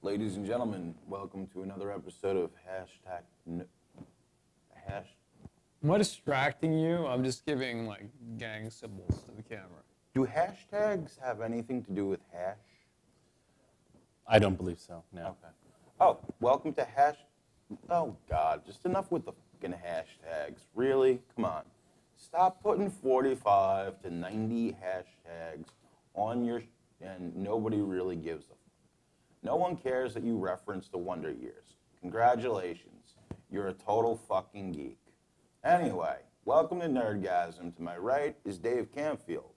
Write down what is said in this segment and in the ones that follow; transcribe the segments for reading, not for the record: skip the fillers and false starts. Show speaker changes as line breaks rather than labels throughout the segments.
Ladies and gentlemen, welcome to another episode of Hash.
Am I distracting you? I'm just giving like gang symbols to the camera.
Do hashtags have anything to do with hash?
I don't believe so, no.
Okay. Oh, welcome to Hash. Oh, God, just enough with the fucking hashtags. Really? Come on. Stop putting 45 to 90 hashtags on your... and nobody really gives a fuck. No one cares that you reference the Wonder Years. Congratulations. You're a total fucking geek. Anyway, welcome to Nerdgasm. To my right is Dave Campfield.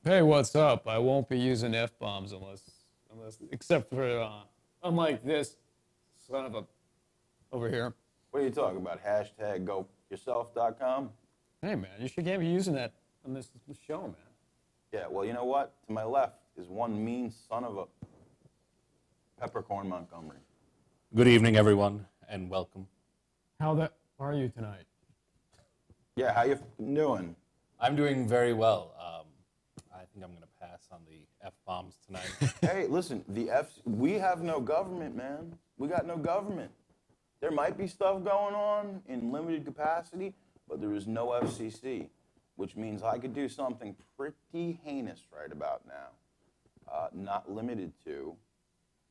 Hey, what's up? I won't be using F-bombs unless except for, unlike this son of a, over here.
What are you talking about? Hashtag goyourself.com?
Hey, man, you should be using that on this show, man.
Yeah, well, you know what? To my left is one mean son of a Peppercorn Montgomery.
Good evening, everyone, and welcome.
How are you tonight?
Yeah, how you doing?
I'm doing very well. I think I'm going to pass on the F-bombs tonight.
Hey, listen, we have no government, man. We got no government. There might be stuff going on in limited capacity, but there is no FCC, which means I could do something pretty heinous right about now, not limited to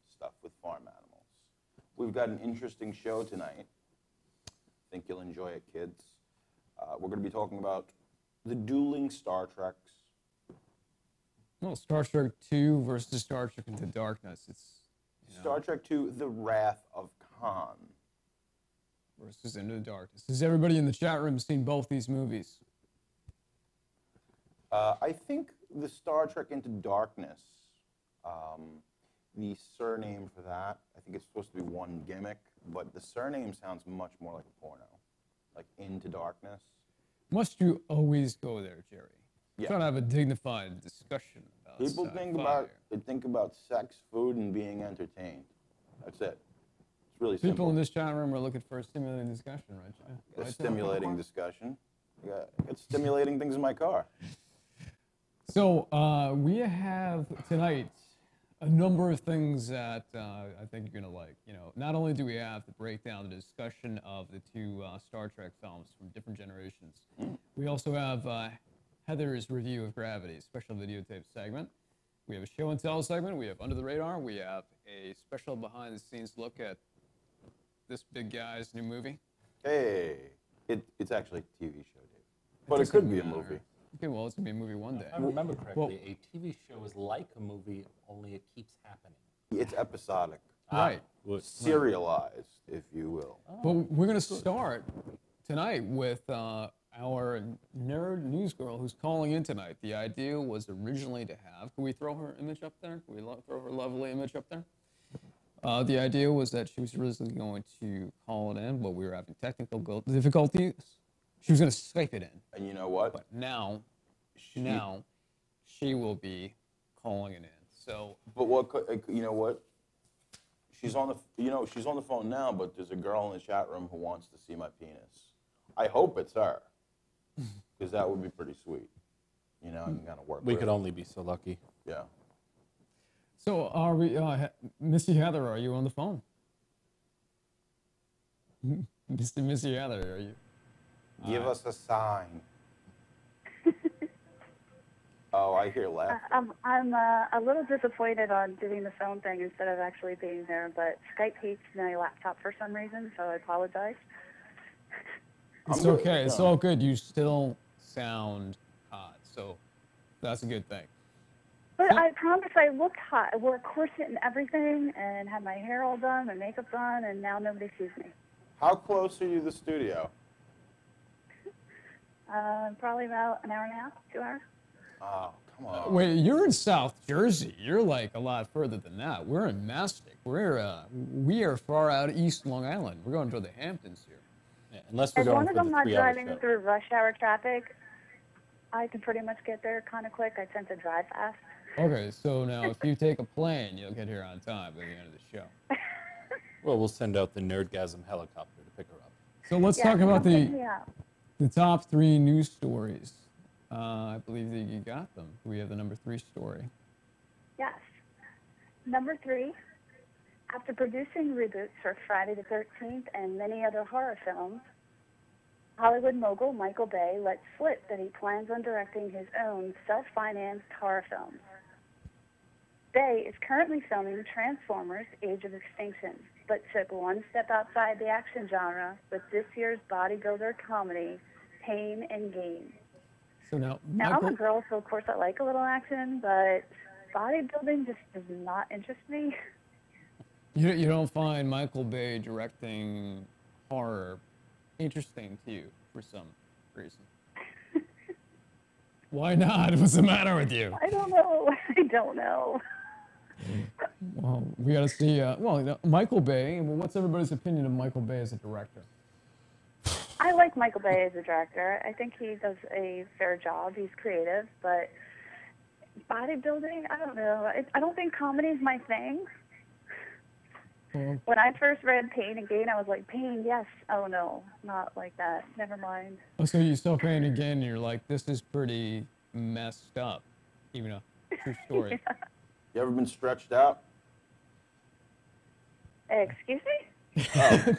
stuff with farm animals. We've got an interesting show tonight. I think you'll enjoy it, kids. We're going to be talking about the dueling Star Treks.
No, Star Trek 2 versus Star Trek Into Darkness. It's
Star Trek II, The Wrath of Khan.
Versus Into the Darkness. Has everybody in the chat room seen both these movies?
I think the Star Trek Into Darkness, the surname for that, I think it's supposed to be one gimmick, but the surname sounds much more like a porno, like Into Darkness.
Must you always go there, Jerry?
Yeah.
Trying to have a dignified discussion about
People
sci-fi
think about sex, food, and being entertained. That's it. It's really
People
simple.
in this chat room are looking for a stimulating discussion, right?
A stimulating discussion. I got stimulating things in my car.
So we have tonight a number of things that I think you're gonna like. You know, not only do we have to break down the discussion of the two Star Trek films from different generations, we also have Heather's review of Gravity, special videotape segment. We have a show and tell segment. We have Under the Radar. We have a special behind the scenes look at this big guy's new movie.
Hey, it's actually a TV show, Dave. But it could be a movie.
Okay, well, it's gonna be a movie one day.
If I remember correctly,
Well,
a TV show is like a movie, only it keeps happening.
It's episodic.
right.
Serialized, if you will.
Well, we're going to start tonight with our nerd news girl who's calling in tonight. The idea was originally to have, can we throw her image up there? Can we throw her lovely image up there? The idea was that she was originally going to call it in, but we were having technical difficulties. She was going to Skype it in.
And you know what?
But now she will be calling it in. So.
But you know what? She's on the phone now, but there's a girl in the chat room who wants to see my penis. I hope it's her, because that would be pretty sweet. You know, I can kind of work.
We
with
could
it.
only be so lucky.
Yeah.
So are we, Missy Heather? Are you on the phone? Missy Heather, are you?
Give us a sign. Oh, I hear laughter.
I'm a little disappointed on doing the phone thing instead of actually being there, but Skype hates my laptop for some reason, so I apologize.
It's okay. It's all good. You still sound hot, so that's a good thing.
But I promise I looked hot. I wore a corset and everything and had my hair all done, my makeup done, and now nobody sees me.
How close are you to the studio?
Probably about an hour and a half, 2 hours.
Oh, come on.
Wait, you're in South Jersey. You're like a lot further than that. We're in Mastic. We are far out east Long Island. We're going to the Hamptons here.
Yeah, unless we're
As
going
long as
for
I'm
the
not
3-hour
driving
show.
through rush hour traffic, I can pretty much get there kind of quick. I tend to drive fast.
Okay, so now if you take a plane, you'll get here on time by the end of the show.
Well, we'll send out the Nerdgasm helicopter to pick her up.
So let's
Yeah,
talk about
come pick me up.
the top 3 news stories. I believe that you got them. We have the number 3 story.
Yes. Number 3, After producing reboots for Friday the 13th and many other horror films, Hollywood mogul Michael Bay let slip that he plans on directing his own self-financed horror films. Bay is currently filming Transformers: Age of Extinction, but took one step outside the action genre with this year's bodybuilder comedy, Pain and Gain.
So now,
Now, I'm
Michael,
a girl, so of course I like a little action, but bodybuilding just does not interest me.
you don't find Michael Bay directing horror interesting to you for some reason. Why not? What's the matter with you?
I don't know. I don't know.
Well, we got to see. Michael Bay. Well, what's everybody's opinion of Michael Bay as a director?
I like Michael Bay as a director. I think he does a fair job. He's creative, but bodybuilding, I don't know. I don't think comedy is my thing.
Well,
When I first read Pain and Gain, I was like, Pain, yes. Oh, no, not like that. Never mind.
so you saw Pain again, and you're like, this is pretty messed up, even a true story.
You ever been stretched out?
Excuse me?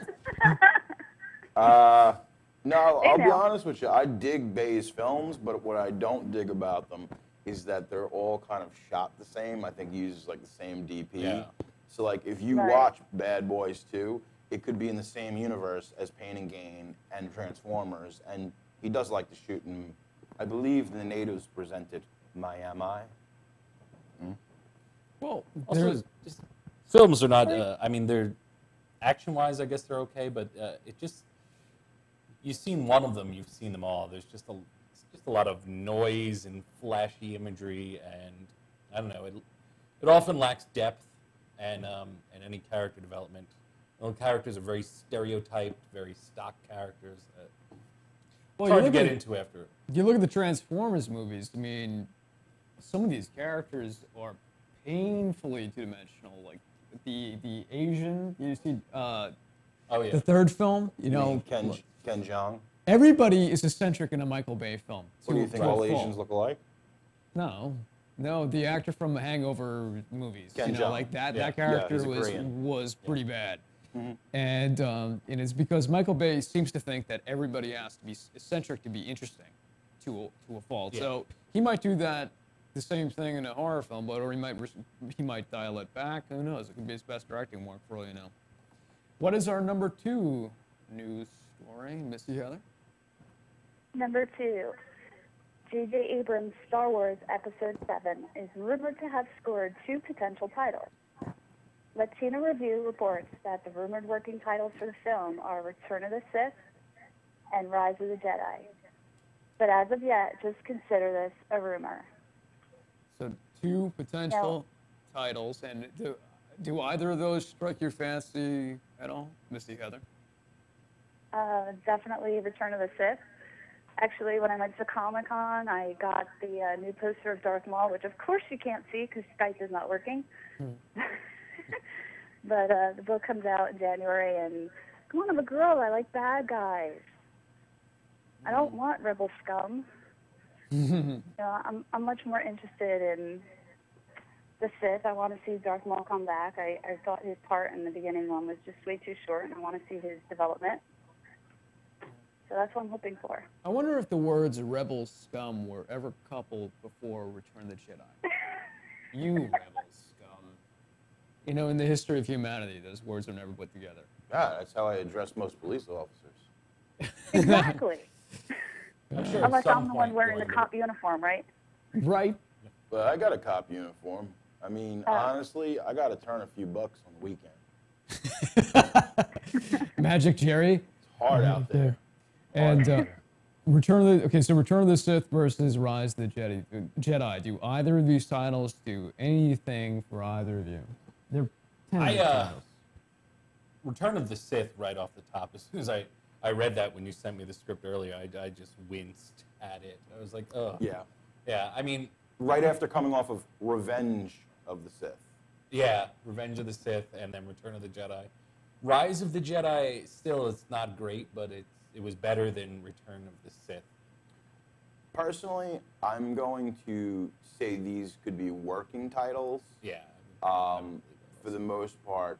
No,
Hey
I'll be
now.
honest with you. I dig Bay's films, but what I don't dig about them is that they're all kind of shot the same. I think he uses like the same DP.
Yeah.
So like if you
Right.
watch Bad Boys 2, it could be in the same universe as Pain and Gain and Transformers, and he does like to shoot in, I believe the natives presented Miami.
Well,
Also,
there's
just, films are not. I mean, they're action-wise, I guess they're okay, but it just you've seen one of them, you've seen them all. There's just a lot of noise and flashy imagery, and I don't know. It often lacks depth and any character development. The characters are very stereotyped, very stock characters. It's hard to get into after.
You look at the Transformers movies. I mean, some of these characters are painfully two-dimensional. Like the Asian, you see,
Oh yeah.
the third film. You
You
know,
mean Ken Jeong?
everybody is eccentric in a Michael Bay film.
What do you think
to a
all
fault.
Asians look alike?
No, the actor from the Hangover movies.
Ken
You know,
Jeong.
like that.
Yeah.
That character
he's a Korean.
was pretty bad. And it's because Michael Bay seems to think that everybody has to be eccentric to be interesting, to a fault.
Yeah.
So he might do that, the same thing in a horror film, but or he might dial it back. Who knows? It could be his best directing work for all you know. What is our number 2 news story, Missy Heather?
Number 2. J.J. Abrams' Star Wars Episode 7 is rumored to have scored 2 potential titles. Latino Review reports that the rumored working titles for the film are Return of the Sith and Rise of the Jedi. But as of yet, just consider this a rumor.
So 2 potential titles, and do either of those strike your fancy at all, Missy Heather?
Definitely Return of the Sith. Actually, when I went to Comic-Con, I got the new poster of Darth Maul, which of course you can't see because Skype is not working. But the book comes out in January, and come on, I'm a girl. I like bad guys. I don't want rebel scum. You know, I'm much more interested in the Sith. I want to see Darth Maul come back. I thought his part in the beginning one was just way too short, and I want to see his development. So that's what I'm hoping for.
I wonder if the words rebel scum were ever coupled before Return of the Jedi. You rebel scum. You know, in the history of humanity, those words are never put together.
Yeah, that's how I address most police officers.
Exactly.
I'm sure at
Unless
some
I'm the one
point
wearing the
during
cop uniform, right?
Right?
But I got a cop uniform. I mean, honestly, I got to turn a few bucks on the weekend.
Magic Jerry.
It's hard out there.
And Return of the Sith versus Rise of the Jedi. Do either of these titles do anything for either of you? They're titles.
Return of the Sith right off the top. As soon as I read that when you sent me the script earlier, I just winced at it. I was like, oh.
Yeah.
Yeah, I mean,
Right after coming off of Revenge of the Sith.
yeah, Revenge of the Sith and then Return of the Jedi. Rise of the Jedi, still, it's not great, but it was better than Return of the Sith.
Personally, I'm going to say these could be working titles.
Yeah.
For the most part,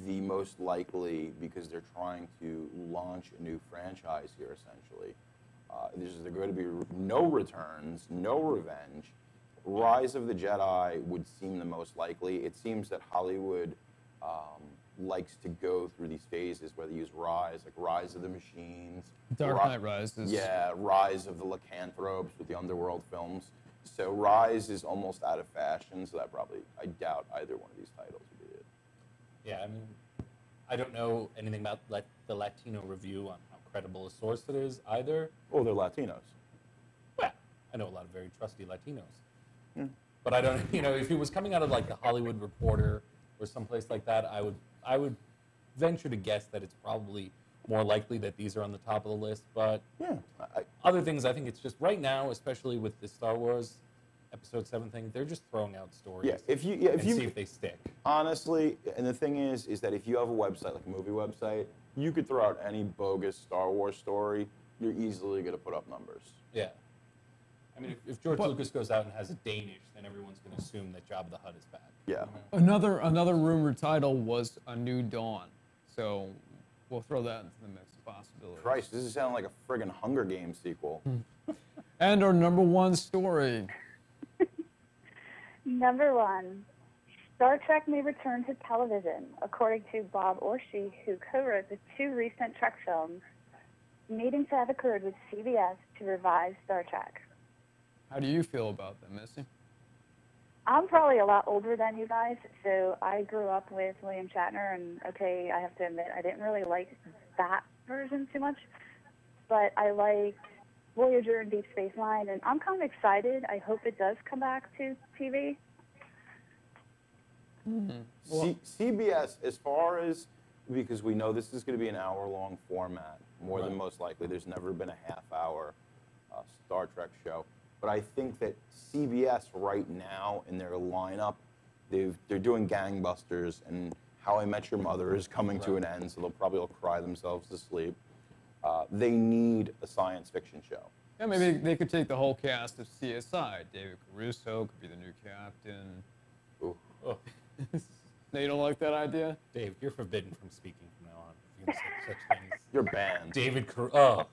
the most likely, because they're trying to launch a new franchise here, essentially. There's going to be no returns, no revenge. Rise of the Jedi would seem the most likely. It seems that Hollywood likes to go through these phases where they use Rise, like Rise of the Machines.
Dark Knight Rises.
Yeah, Rise of the Lycanthropes with the Underworld films. So Rise is almost out of fashion, so I doubt either one of these titles would be it.
Yeah, I mean, I don't know anything about the Latino review on how credible a source it is either.
Oh, they're Latinos.
Well, I know a lot of very trusty Latinos. But I don't, if it was coming out of like the Hollywood Reporter or someplace like that, I would venture to guess that it's probably more likely that these are on the top of the list. But
Yeah.
other things, I think it's just right now, especially with the Star Wars Episode 7 thing, they're just throwing out stories.
Yeah, if you
see if they stick.
Honestly, and the thing is that if you have a website, like a movie website, you could throw out any bogus Star Wars story. You're easily going to put up numbers.
Yeah. I mean, if George Lucas goes out and has a Danish, then everyone's going to assume that Jabba the Hutt is bad.
Yeah.
Another rumored title was A New Dawn. So we'll throw that into the mix of possibilities.
Christ, this is sounding like a friggin' Hunger Games sequel.
And our number one story.
Number 1, Star Trek may return to television, according to Bob Orshi, who co-wrote the 2 recent Trek films. Meetings have occurred with CBS to revive Star Trek.
How do you feel about that, Missy?
I'm probably a lot older than you guys, so I grew up with William Shatner, and okay, I have to admit, I didn't really like that version too much, but I liked Voyager and Deep Space Nine, and I'm kind of excited. I hope it does come back to TV.
CBS, as far as, because we know this is going to be an hour-long format, more than most likely. There's never been a half-hour Star Trek show. But I think that CBS right now in their lineup, they're doing gangbusters, and How I Met Your Mother is coming to an end, so they'll probably all cry themselves to sleep. They need a science fiction show.
Yeah, maybe they could take the whole cast of CSI. David Caruso could be the new captain.
Ooh.
Oh,
No, you don't like that idea?
Dave, you're forbidden from speaking from now on. If you can say such things.
You're banned.
David Caruso.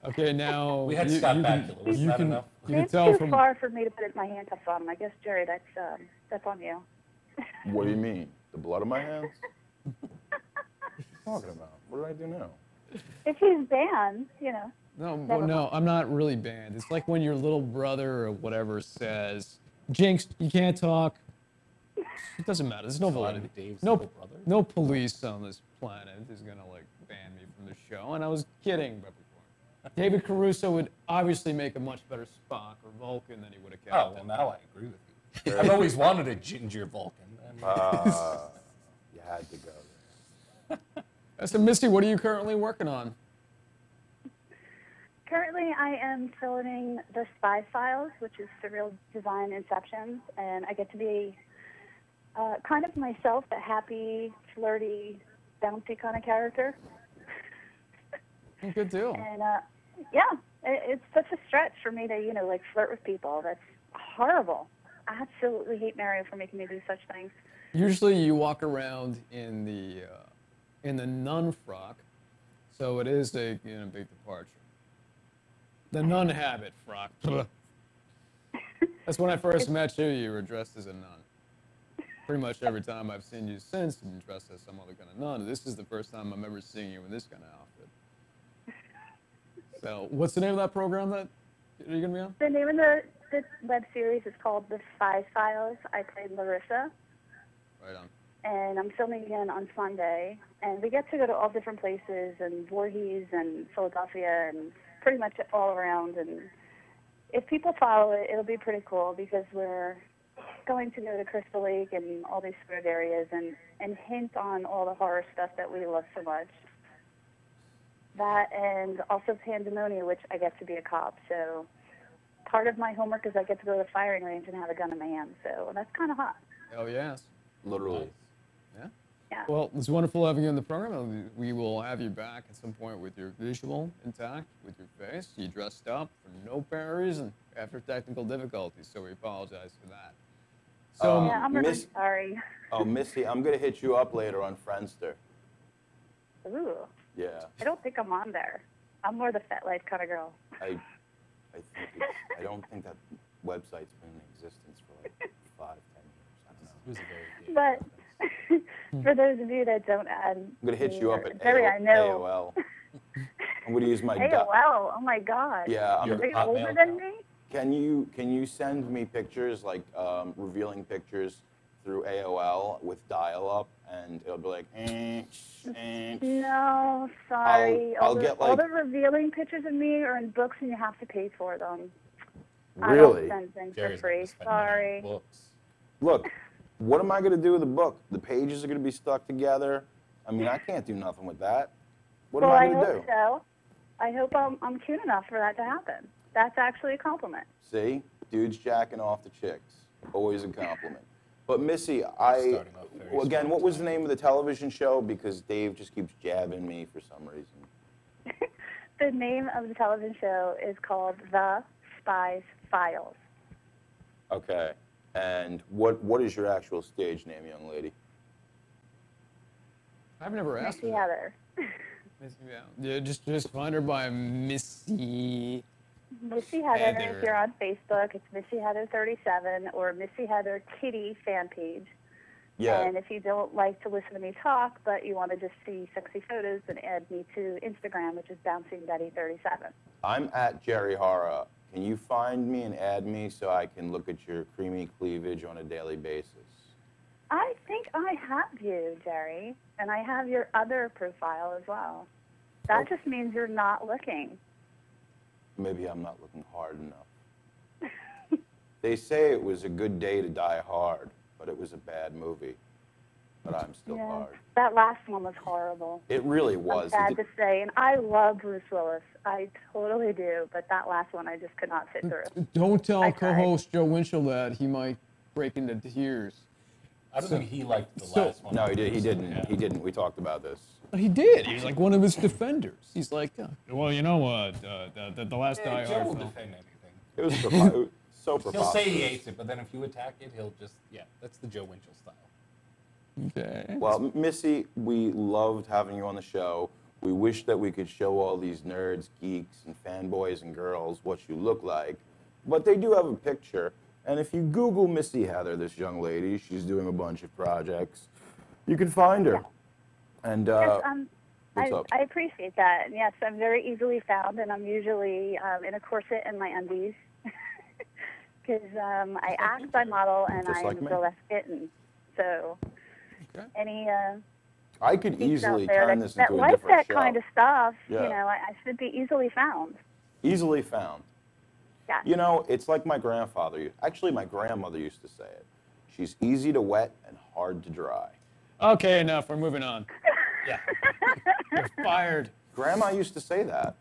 Okay, now
We had Scott Bakula. Wasn't that enough?
You can
It's
tell
too
from
far for me to put my handcuffs on him. I guess, Jerry, that's on you.
What do you mean? The blood on my hands? What are you talking about? What did I do now?
If he's banned,
No, I'm not really banned. It's like when your little brother or whatever says, "Jinx, you can't talk." It doesn't matter. There's no validity.
Dave's
No,
little brother?
no police on this planet is gonna ban me from the show. And I was kidding, but David Caruso would obviously make a much better Spock or Vulcan than he would have
Oh,
Captain.
well, now I agree with you. I've always wanted a ginger Vulcan.
You had to go there.
So, Misty, what are you currently working on?
Currently, I am filming The Spy Files, which is Surreal Design Inceptions, and I get to be kind of myself, a happy, flirty, bouncy kind of character.
Good deal.
And it's such a stretch for me to, flirt with people. That's horrible. I absolutely hate Mario for making me do such things.
Usually, you walk around in the nun frock, so it is a big departure. The nun habit frock. That's when I first met you. You were dressed as a nun. Pretty much every time I've seen you since, you've been dressed as some other kind of nun. This is the first time I'm ever seeing you in this kind of outfit. So, what's the name of that program that you're gonna be on?
The name of the web series is called The Spy Files. I played Larissa.
Right on.
And I'm filming again on Sunday. And we get to go to all different places, and Voorhees and Philadelphia and pretty much all around. And if people follow it, it'll be pretty cool because we're going to go to Crystal Lake and all these weird areas and hint on all the horror stuff that we love so much. That and also Pandemonia, which I get to be a cop. So part of my homework is I get to go to the firing range and have a gun in my hand. So that's kind of hot.
Hell yes.
Literally.
Yeah.
Yeah.
Well, it's wonderful having you on the program. And we will have you back at some point with your visual intact, with your face. You dressed up for no apparent reason after technical difficulties, so we apologize for that. So
Yeah, I'm really
Miss-
sorry.
Oh, Missy, I'm gonna hit you up later on Friendster.
Ooh,
Yeah,
I don't think I'm on there. I'm more the FetLife kind of girl.
I don't think that website's been in existence for like 5, 10 years. I don't know.
It was a very
But for those of you that don't add,
I'm gonna hit you up at
Jerry, I know.
AOL. I'm gonna use my.
AOL. Oh my God.
Yeah, I'm.
Your
Are you
Hotmail
older than
account?
me?
Can you send me pictures like revealing pictures through AOL with dial-up, and it'll be like.
No, sorry.
I'll
all
get,
all
like-
the revealing pictures of me are in books, and you have to pay for them.
Really?
I don't send things
Jerry's
for
not
free.
gonna spend money on
Sorry.
books.
Look, what am I gonna do with the book? The pages are gonna be stuck together. I mean, I can't do nothing with that. What
Well,
am I
I
gonna
hope
do?
so. I hope I'm cute enough for that to happen. That's actually a compliment.
See, dudes jacking off the chicks. Always a compliment. But Missy,
Starting off very
well, again,
strong
what was the
tonight.
name of the television show? Because Dave just keeps jabbing me for some reason.
The name of the television show is called The Spy's Files.
Okay. And what is your actual stage name, young lady?
I've never asked
Missy
her.
Heather.
Missy, yeah, just find her by Missy.
Missy Heather.
Heather.
If you're on Facebook, it's Missy Heather 37 or Missy Heather Kitty fan page.
Yeah.
And if you don't like to listen to me talk, but you want to just see sexy photos, then add me to Instagram, which is Bouncing Betty 37.
I'm at Jerry Hara. Can you find me and add me so I can look at your creamy cleavage on a daily basis?
I think I have you, Jerry, and I have your other profile as well. That just means you're not looking.
Maybe I'm not looking hard enough. They say it was a good day to die hard, but it was a bad movie. But I'm still
Yeah,
hard.
that last one was horrible.
It really
I'm
was.
sad
It
to
did-
say, and I love Bruce Willis. I totally do, but that last one I just could not sit through.
Don't tell
I tried.
co-host Joe Winchell that he might break into tears.
I don't think he liked the
so-
last one.
No, he didn't.
Yeah.
He didn't. We talked about this.
But he did. He was like one of his defenders. He's like, well, you know, the last Die
Joe
Hard
will
film.
defend anything.
It was, it was so
He'll
preposterous.
say he hates it, but then if you attack it, he'll just, that's the Joe Winchell style.
Okay.
Well, Missy, we loved having you on the show. We wish that we could show all these nerds, geeks, and fanboys and girls what you look like. But they do have a picture. And if you Google Missy Heather, this young lady, she's doing a bunch of projects, you can find her. And
Yes,
what's up?
I appreciate that. And yes, I'm very easily found, and I'm usually in a corset and my undies. Because I act, I model, and
Just
I'm
like me.
burlesque kitten. So
Okay.
any
I could
geeks out
easily
there
turn
that,
this
that
into a
like
different
that
show.
kind of stuff,
Yeah.
you know, I should be easily found.
Easily found.
Yeah.
You know, it's like my grandfather. Actually, my grandmother used to say it. She's easy to wet and hard to dry.
Okay, enough. We're moving on.
Yeah.
You're fired.
Grandma used to say that.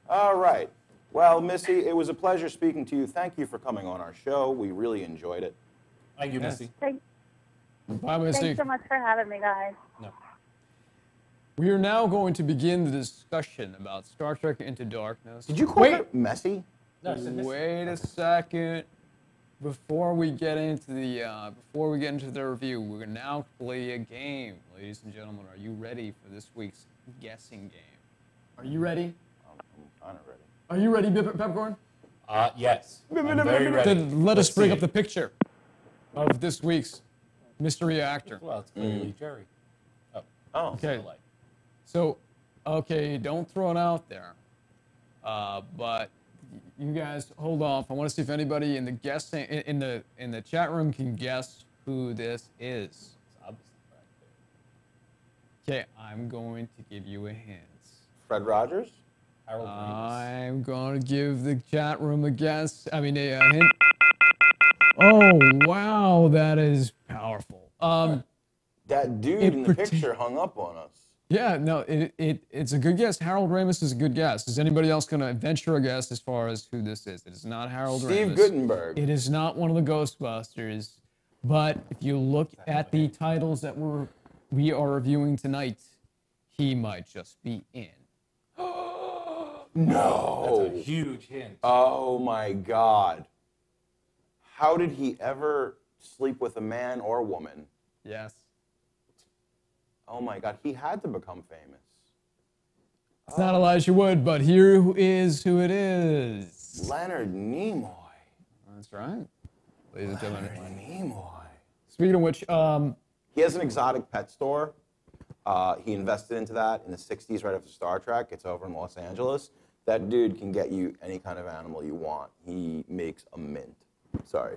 All right. Well, Missy, it was a pleasure speaking to you. Thank you for coming on our show. We really enjoyed it.
Thank you,
Yes.
Missy.
Bye, Missy.
Thanks so much for having me, guys.
No.
We are now going to begin the discussion about Star Trek Into Darkness.
Did you call
Wait,
her messy?
No, I said Missy.
wait a second. Before we get into the review, we're gonna now play a game, ladies and gentlemen. Are you ready for this week's guessing game? Are you ready?
I'm kind of ready.
Are you ready, Peppercorn?
Yes. I'm very ready.
Then let us
Let's
bring
see
up the
it.
picture of this week's mystery actor.
Well, it's clearly Jerry. Oh,
Oh.
Okay.
the light.
So, okay, don't throw it out there. But you guys hold off. I want to see if anybody in the guessing in the chat room can guess who this is.
It's obviously right there.
Okay, I'm going to give you a hint.
Fred Rogers?
Harold Ramis.
I'm going to give the chat room a guess. I mean, a hint. Oh, wow, that is powerful.
That dude
It
in the
pertain-
picture hung up on us.
Yeah, no, it's a good guess. Harold Ramis is a good guess. Is anybody else going to venture a guess as far as who this is? It is not Harold
Steve
Ramis.
Guttenberg.
It is not one of the Ghostbusters. But if you look at the titles that we are reviewing tonight, he might just be in.
No.
That's a huge hint.
Oh my God. How did he ever sleep with a man or woman?
Yes.
Oh my God, he had to become famous.
It's not Elijah Wood, but here is who it is.
Leonard Nimoy.
That's right. Ladies and gentlemen.
Leonard Nimoy.
Speaking of which,
He has an exotic pet store. He invested into that in the 60s right after Star Trek. It's over in Los Angeles. That dude can get you any kind of animal you want. He makes a mint. Sorry,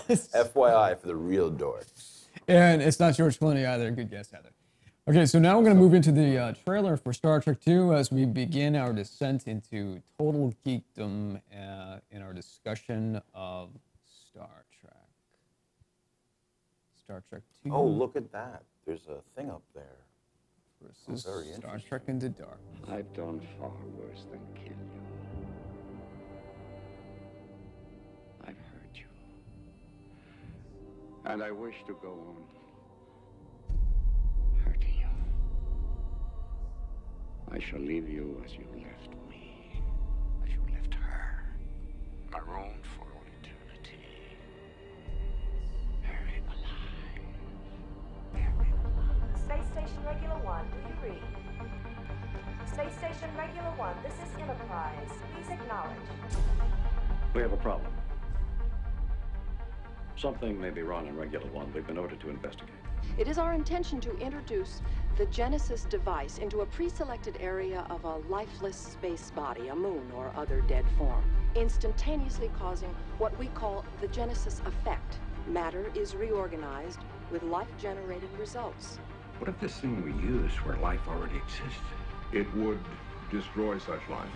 just FYI for the real dorks.
and it's not George Clooney either. Good guess, Heather. Okay, so now we're going to move into the trailer for Star Trek II as we begin our descent into total geekdom in our discussion of Star Trek. Star Trek II.
Oh, look at that. There's a thing up there.
Versus
very
Star
interesting.
Trek Into Dark.
I've done far worse than kill you. I've hurt you. And I wish to go on hurting you. I shall leave you as you left me, as you left her, marooned for all eternity. Buried alive. Buried alive.
Space Station Regular 1, do you read? Space Station Regular 1, this is Enterprise. Please acknowledge.
We have a problem. Something may be wrong in Regular One. We've been ordered to investigate.
It is our intention to introduce the Genesis device into a pre-selected area of a lifeless space body, a moon or other dead form, instantaneously causing what we call the Genesis effect. Matter is reorganized with life-generated results.
What if this thing we use where life already exists?
It would destroy such life.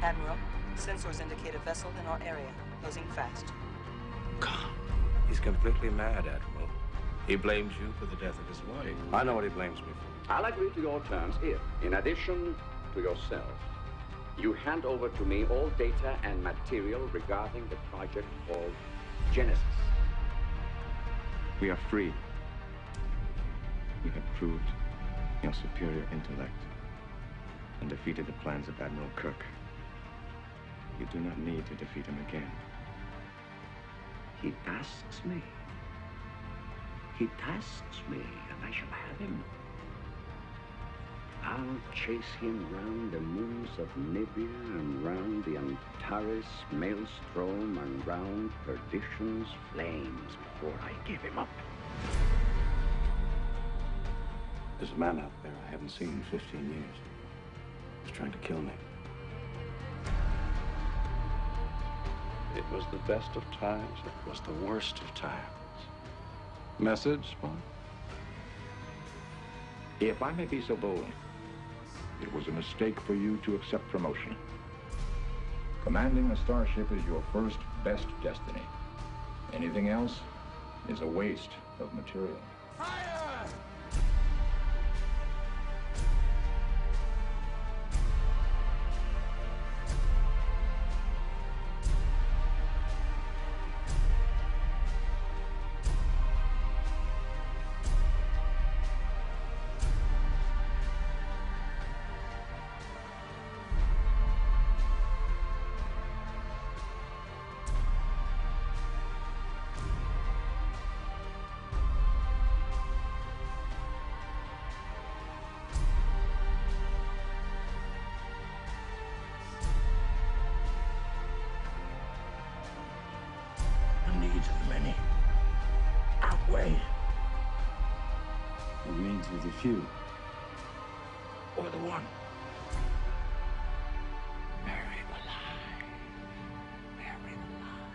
Admiral, sensors indicate a vessel in our area, closing fast.
God, he's completely mad, Admiral. He blames you for the death of his wife. I know what he blames me for.
I'll agree to your terms if, in addition to yourself, you hand over to me all data and material regarding the project called Genesis.
We are free. You have proved your superior intellect and defeated the plans of Admiral Kirk. You do not need to defeat him again.
He tasks me. He tasks me, and I shall have him. I'll chase him round the moons of Nibia and round the Antares maelstrom and round perdition's flames before I give him up.
There's a man out there I haven't seen in 15 years. He's trying to kill me. It was the best of times. It was the worst of times. Message, Spock?
If I may be so bold, it was a mistake for you to accept promotion. Commanding a starship is your first best destiny. Anything else is a waste of material.
The needs of the many outweigh
The needs of the few.
or the one. Buried alive. Buried alive.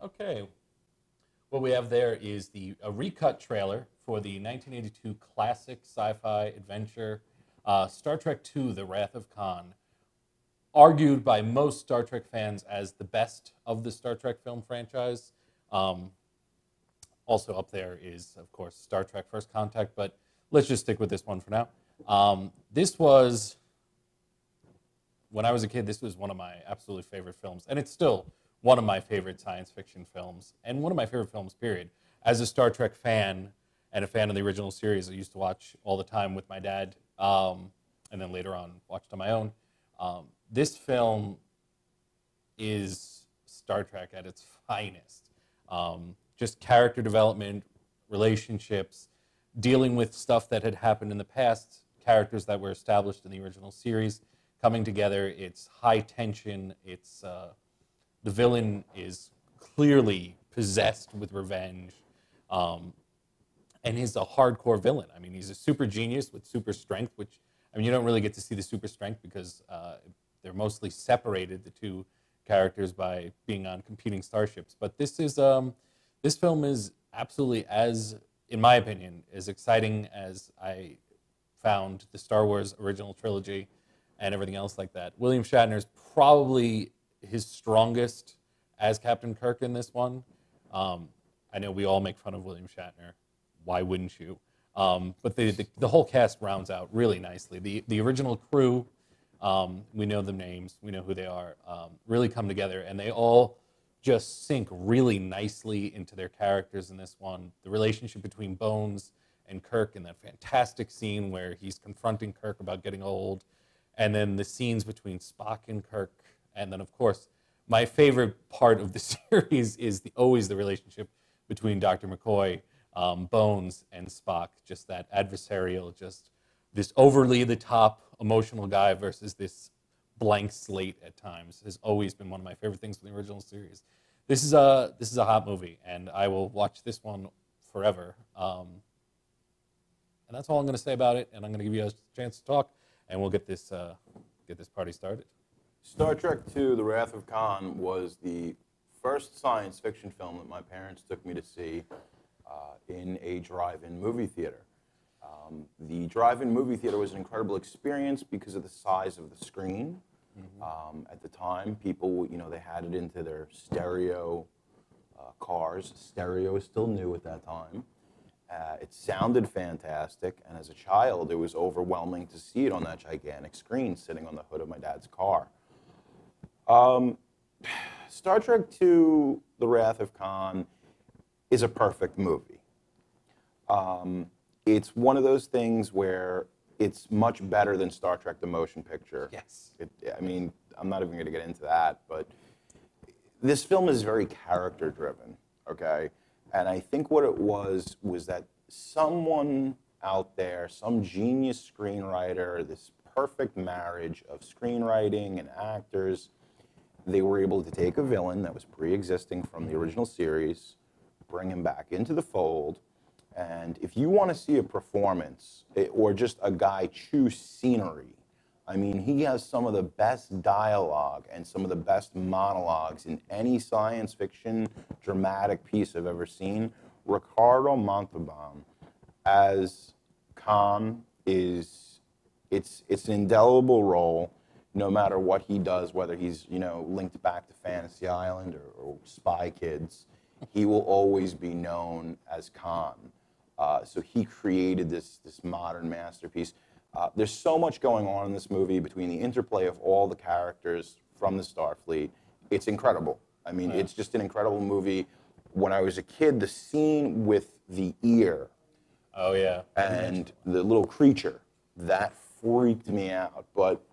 Okay. What we have there is a recut trailer for the 1982 classic sci-fi adventure Star Trek II: The Wrath of Khan, argued by most Star Trek fans as the best of the Star Trek film franchise. Also up there is, of course, Star Trek First Contact, but let's just stick with this one for now. This was when I was a kid, this was one of my absolute favorite films, and it's still one of my favorite science fiction films, and one of my favorite films, period. As a Star Trek fan and a fan of the original series, I used to watch all the time with my dad, and then later on watched on my own. This film is Star Trek at its finest. Just character development, relationships, dealing with stuff that had happened in the past, characters that were established in the original series, coming together. It's high tension. It's the villain is clearly possessed with revenge, and he's a hardcore villain. I mean, he's a super genius with super strength, which, I mean, you don't really get to see the super strength because they're mostly separated, the two characters, by being on competing starships. But this film is absolutely, as, in my opinion, as exciting as I found the Star Wars original trilogy and everything else like that. William Shatner's probably his strongest as Captain Kirk in this one. I know we all make fun of William Shatner. Why wouldn't you? But the whole cast rounds out really nicely. The original crew, we know the names, we know who they are, really come together, and they all just sink really nicely into their characters in this one. The relationship between Bones and Kirk in that fantastic scene where he's confronting Kirk about getting old, and then the scenes between Spock and Kirk, and then, of course, my favorite part of the series is always the relationship between Dr. McCoy, Bones, and Spock. Just that adversarial, just this overly the top emotional guy versus this blank slate at times has always been one of my favorite things from the original series. This is a hot movie, and I will watch this one forever. And that's all I'm going to say about it. And I'm going to give you a chance to talk, and we'll get this party started.
Star Trek II: The Wrath of Khan was the first science fiction film that my parents took me to see in a drive-in movie theater. The drive-in movie theater was an incredible experience because of the size of the screen. At the time, people, they had it into their stereo cars. Stereo was still new at that time. It sounded fantastic, and as a child, it was overwhelming to see it on that gigantic screen sitting on the hood of my dad's car. Star Trek II: The Wrath of Khan is a perfect movie. It's one of those things where it's much better than Star Trek: The Motion Picture.
Yes.
I mean, I'm not even going to get into that, but this film is very character-driven, okay? And I think what it was that someone out there, some genius screenwriter, this perfect marriage of screenwriting and actors, they were able to take a villain that was pre-existing from the original series, bring him back into the fold, and if you want to see a performance or just a guy chew scenery, I mean, he has some of the best dialogue and some of the best monologues in any science fiction dramatic piece I've ever seen. Ricardo Montalban as Khan it's an indelible role, no matter what he does, whether he's linked back to Fantasy Island or Spy Kids, he will always be known as Khan. So he created this modern masterpiece. There's so much going on in this movie between the interplay of all the characters from the Starfleet. It's incredible. I mean, it's just an incredible movie. When I was a kid, the scene with the ear,
oh yeah,
and the little creature, that freaked me out. But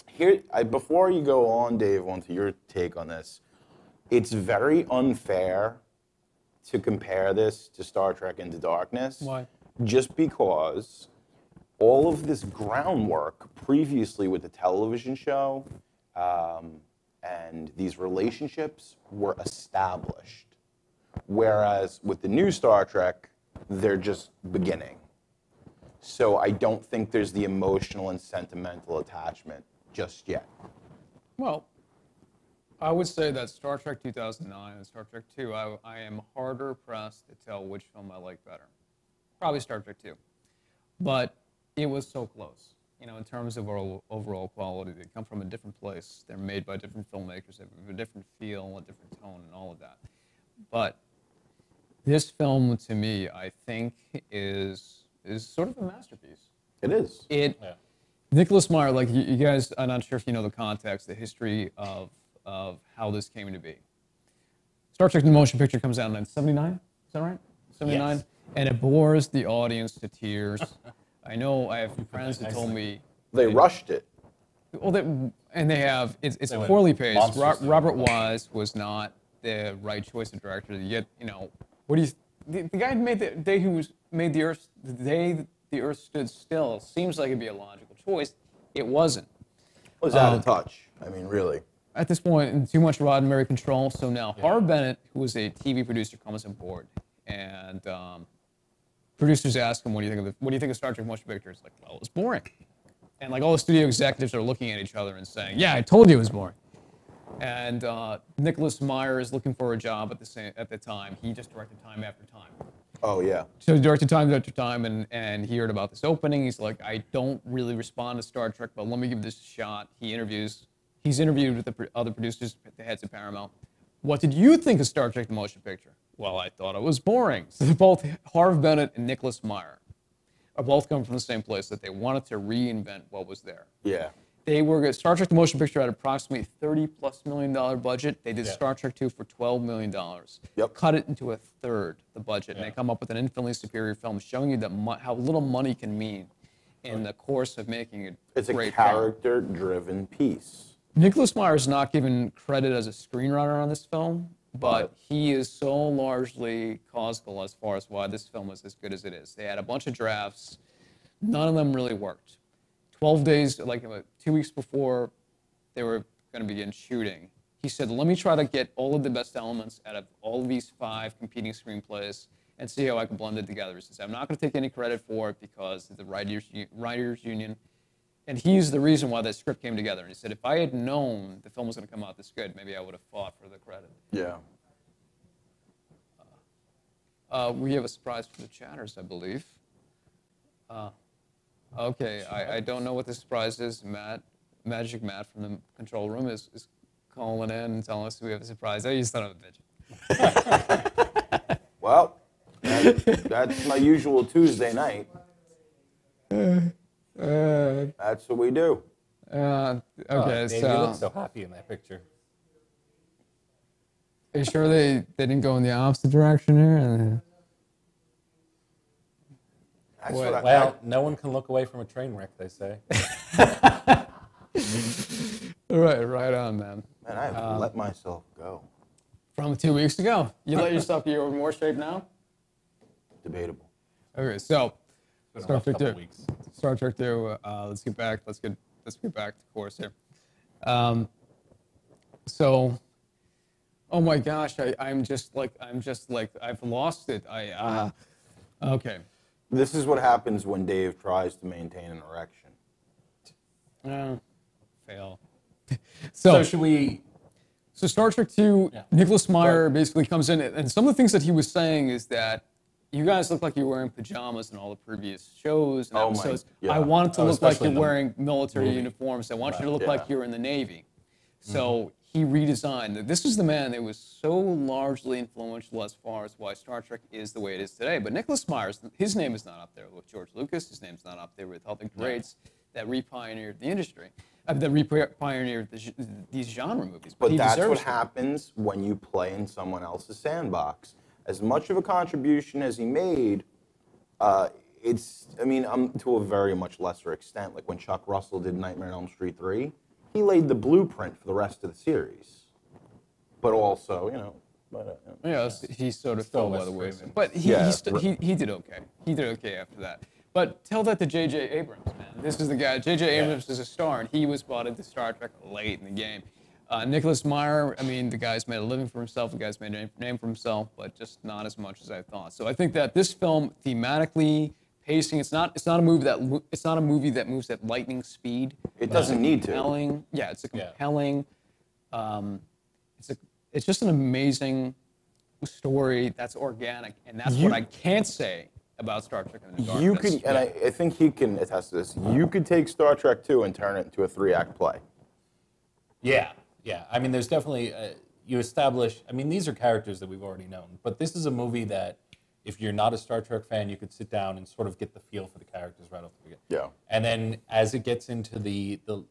here, before you go on, Dave, onto your take on this, it's very unfair to compare this to Star Trek Into Darkness.
Why?
Just because all of this groundwork previously with the television show and these relationships were established. Whereas with the new Star Trek, they're just beginning. So I don't think there's the emotional and sentimental attachment just yet.
Well, I would say that Star Trek 2009 and Star Trek 2, I am harder pressed to tell which film I like better. Probably Star Trek 2. But it was so close. In terms of our overall quality, they come from a different place. They're made by different filmmakers. They have a different feel, a different tone, and all of that. But this film, to me, I think is sort of a masterpiece.
It is.
Nicholas Meyer, like you guys, I'm not sure if you know the context, the history of how this came to be. Star Trek: The Motion Picture comes out in 79. Is that right? 79,
Yes.
and it bores the audience to tears. I know I have friends that told me
They rushed it.
well, they have it's
They went
poorly paced.
monster
Robert Wise was not the right choice of director. Yet, what do you? The guy who made the day who made the Earth, the day the Earth stood still, seems like it'd be a logical choice. It wasn't.
It was out of touch. I mean, really.
At this point, and too much Roddenberry control. So now Harv Bennett, who was a TV producer, comes on board, and producers ask him, "What do you think of Star Trek Motion Picture?" It's like, well, it was boring. And like all the studio executives are looking at each other and saying, "Yeah, I told you it was boring." And Nicholas Meyer is looking for a job at the time. He just directed Time After Time.
Oh, yeah.
So he directed Time After Time, and he heard about this opening. He's like, I don't really respond to Star Trek, but let me give this a shot. He's interviewed with the other producers, the heads of Paramount. What did you think of Star Trek: The Motion Picture? Well, I thought it was boring. So both Harv Bennett and Nicholas Meyer are both coming from the same place, that they wanted to reinvent what was there.
Yeah.
Star Trek: The Motion Picture had approximately $30+ million budget. They did Star Trek 2 for $12 million.
Yep.
Cut it into a third the budget, and they come up with an infinitely superior film, showing you that how little money can mean in the course of making it.
It's a
great film.
character-driven piece.
Nicholas Meyer is not given credit as a screenwriter on this film, but he is so largely causal as far as why this film is as good as it is. They had a bunch of drafts. None of them really worked. 12 days, like 2 weeks before they were going to begin shooting, he said, let me try to get all of the best elements out of all of these 5 competing screenplays and see how I can blend it together. He says, I'm not going to take any credit for it because of the writers union. And he's the reason why that script came together. And he said, if I had known the film was going to come out this good, maybe I would have fought for the credit.
Yeah.
We have a surprise for the chatters, I believe. Okay, I don't know what the surprise is. Magic Matt from the control room is calling in and telling us we have a surprise. Oh, you son of a bitch.
Well, that's my usual Tuesday night. That's what we do.
Okay,
Dave, you
so
look so happy in that picture.
are you sure they didn't go in the opposite direction here?
Well, no one can look away from a train wreck, they say.
Right on, man.
Man, I have let myself go.
From 2 weeks ago. You let yourself get in more shape now?
Debatable.
Okay, so
Been a
Star
rough
Trek
couple
2.
weeks.
Star Trek 2. Let's get back to course here. So, oh my gosh, I'm just like I've lost it. Okay.
This is what happens when Dave tries to maintain an erection.
Fail.
So should we?
So Star Trek 2,
Yeah.
Nicholas Meyer basically comes in, and some of the things that he was saying is that you guys look like you're wearing pajamas in all the previous shows and
Oh my-
episodes.
yeah.
I want it to look like
especially
you're
in the
wearing military
movie.
uniforms. I want you to look
Yeah.
like you're in the Navy. So he redesigned. This is the man that was so largely influential as far as why Star Trek is the way it is today. But Nicholas Meyer, his name is not up there with George Lucas. His name's not up there with all the greats that re-pioneered the industry, that re-pioneered these genre movies.
But
he
that's what
deserves it.
happens when you play in someone else's sandbox. As much of a contribution as he made, to a very much lesser extent. Like when Chuck Russell did Nightmare on Elm Street 3, he laid the blueprint for the rest of the series. But also,
He sort of
Still
fell by
less
the wayside.
frequent.
But
Yeah.
he did okay. He did okay after that. But tell that to J.J. Abrams, man. This is the guy. J.J. Abrams is a star, and he was brought into Star Trek late in the game. Nicholas Meyer, the guy's made a living for himself. The guy's made a name for himself, but just not as much as I thought. So I think that this film, thematically, pacing, it's not a movie that moves at lightning speed.
It doesn't need to.
Compelling. Yeah, it's a compelling. It's just an amazing story that's organic, and that's what I can't say about Star Trek Into Darkness.
You could, and I think he can attest to this, you could take Star Trek 2 and turn it into a 3-act play.
Yeah. There's definitely you establish. These are characters that we've already known, but this is a movie that if you're not a Star Trek fan, you could sit down and sort of get the feel for the characters right off the beginning.
Yeah.
And then as it gets into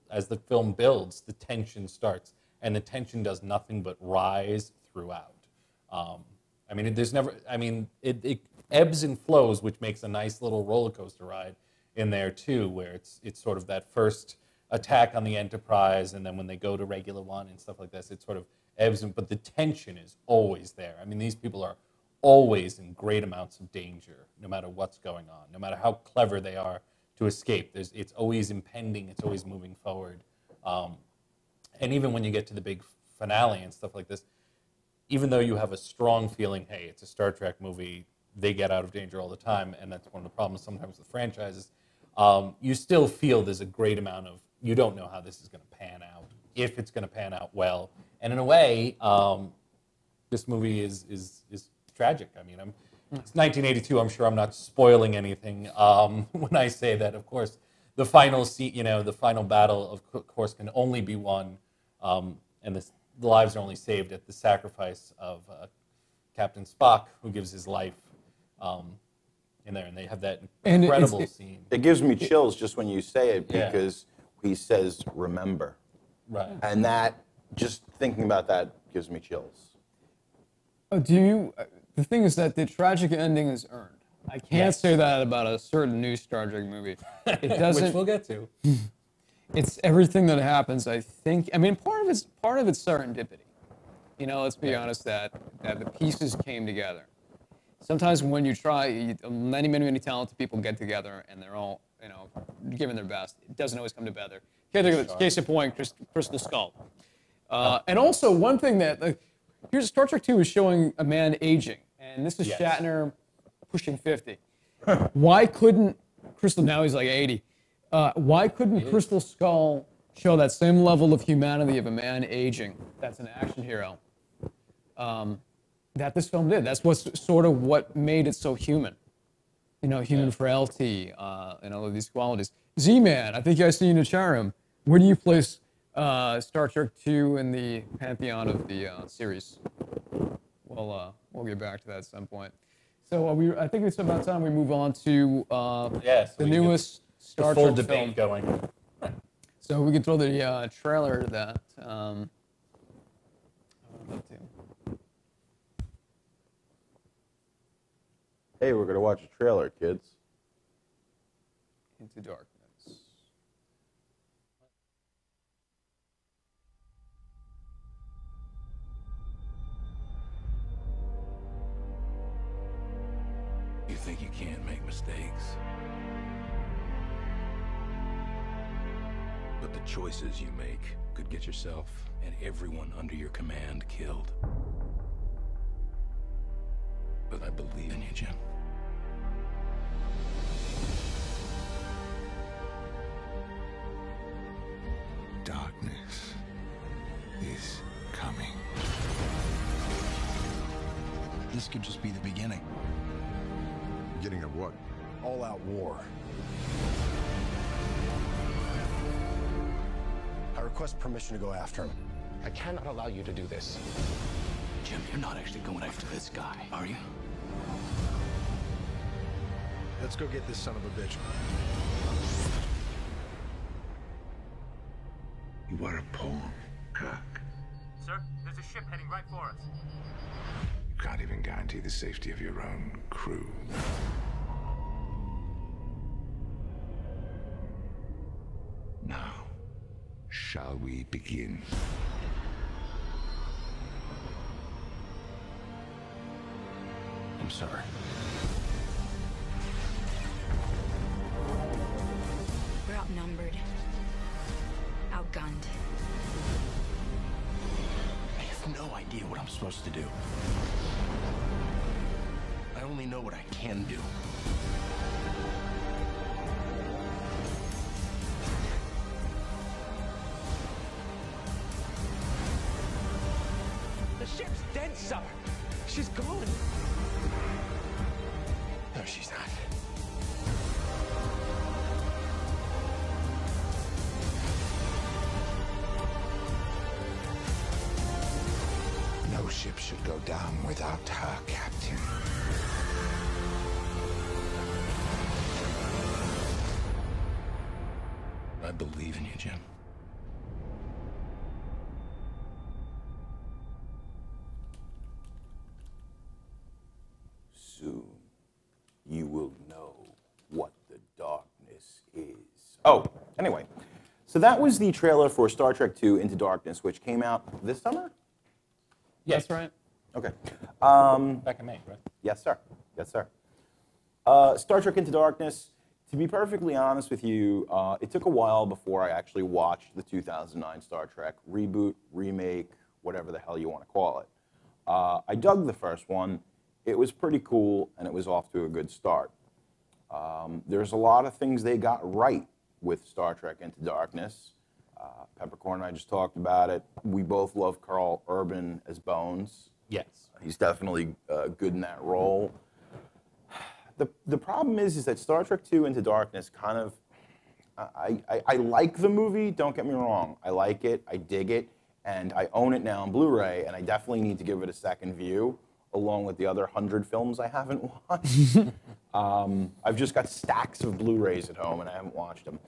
as the film builds, the tension starts, and the tension does nothing but rise throughout. I mean, it ebbs and flows, which makes a nice little roller coaster ride in there too, where it's sort of that first attack on the Enterprise, and then when they go to Regular One and stuff like this, it sort of ebbs, but the tension is always there. I mean, these people are always in great amounts of danger, no matter what's going on, no matter how clever they are to escape. It's always impending, it's always moving forward. And even when you get to the big finale and stuff like this, even though you have a strong feeling, hey, it's a Star Trek movie, they get out of danger all the time, and that's one of the problems sometimes with franchises, you still feel there's a great amount of, you don't know how this is going to pan out, if it's going to pan out well. And in a way, this movie is tragic. I mean, it's 1982. I'm sure I'm not spoiling anything when I say that. Of course, the final the final battle, of course, can only be won, and the lives are only saved at the sacrifice of Captain Spock, who gives his life in there, and they have that incredible scene.
It gives me chills just when you say it, because he says, "Remember,"
right?
And that, just thinking about that, gives me chills.
The thing is that the tragic ending is earned. I can't say that about a certain new Star Trek movie. It doesn't.
Which we'll get to.
It's everything that happens. I think. I mean, part of it's serendipity. You know, let's be honest that the pieces came together. Sometimes when you try, many talented people get together and they're all, giving their best. It doesn't always come together. Case in point, Crystal Skull. And also one thing that, here's Star Trek II is showing a man aging, and this is Shatner pushing 50. Why couldn't Crystal, now he's like 80, why couldn't Crystal Skull show that same level of humanity of a man aging that's an action hero that this film did? That's what's sort of what made it so human. Human frailty, and all of these qualities. Z-Man, I think I see you in the chat room. Where do you place Star Trek II in the pantheon of the series? We'll get back to that at some point. So I think it's about time we move on to the newest Star Trek
debate
film
going.
So we can throw the trailer that I would love to.
Hey, we're gonna watch a trailer, kids.
Into Darkness.
You think you can't make mistakes, but the choices you make could get yourself and everyone under your command killed. But I believe in you, Jim. Darkness is coming. This could just be the beginning.
Beginning of what?
All-out war. I request permission to go after him. I cannot allow you to do this. Jim, you're not actually going after this guy, are you? Let's go get this son of a bitch.
You are a pawn, Kirk.
Sir, there's a ship heading right for us.
You can't even guarantee the safety of your own crew. Now, shall we begin?
I'm sorry.
We're outnumbered. Outgunned.
I have no idea what I'm supposed to do. I only know what I can do.
The ship's dead, sir. She's gone.
No, she's not.
No ship should go down without her captain.
I believe in you, Jim.
Soon, you will know what the darkness is. Oh, anyway. So that was the trailer for Star Trek II Into Darkness, which came out this summer?
Yes.
That's right.
Okay.
Back in May, right?
Yes, sir. Yes, sir. Star Trek Into Darkness, to be perfectly honest with you, it took a while before I actually watched the 2009 Star Trek reboot, remake, whatever the hell you want to call it. I dug the first one. It was pretty cool, and it was off to a good start. There's a lot of things they got right with Star Trek Into Darkness. Peppercorn and I just talked about it. We both love Carl Urban as Bones.
Yes.
He's definitely good in that role. The problem is that Star Trek II Into Darkness kind of, I like the movie, don't get me wrong. I like it, I dig it, and I own it now on Blu-ray, and I definitely need to give it a second view, along with the other 100 films I haven't watched. I've just got stacks of Blu-rays at home, and I haven't watched them.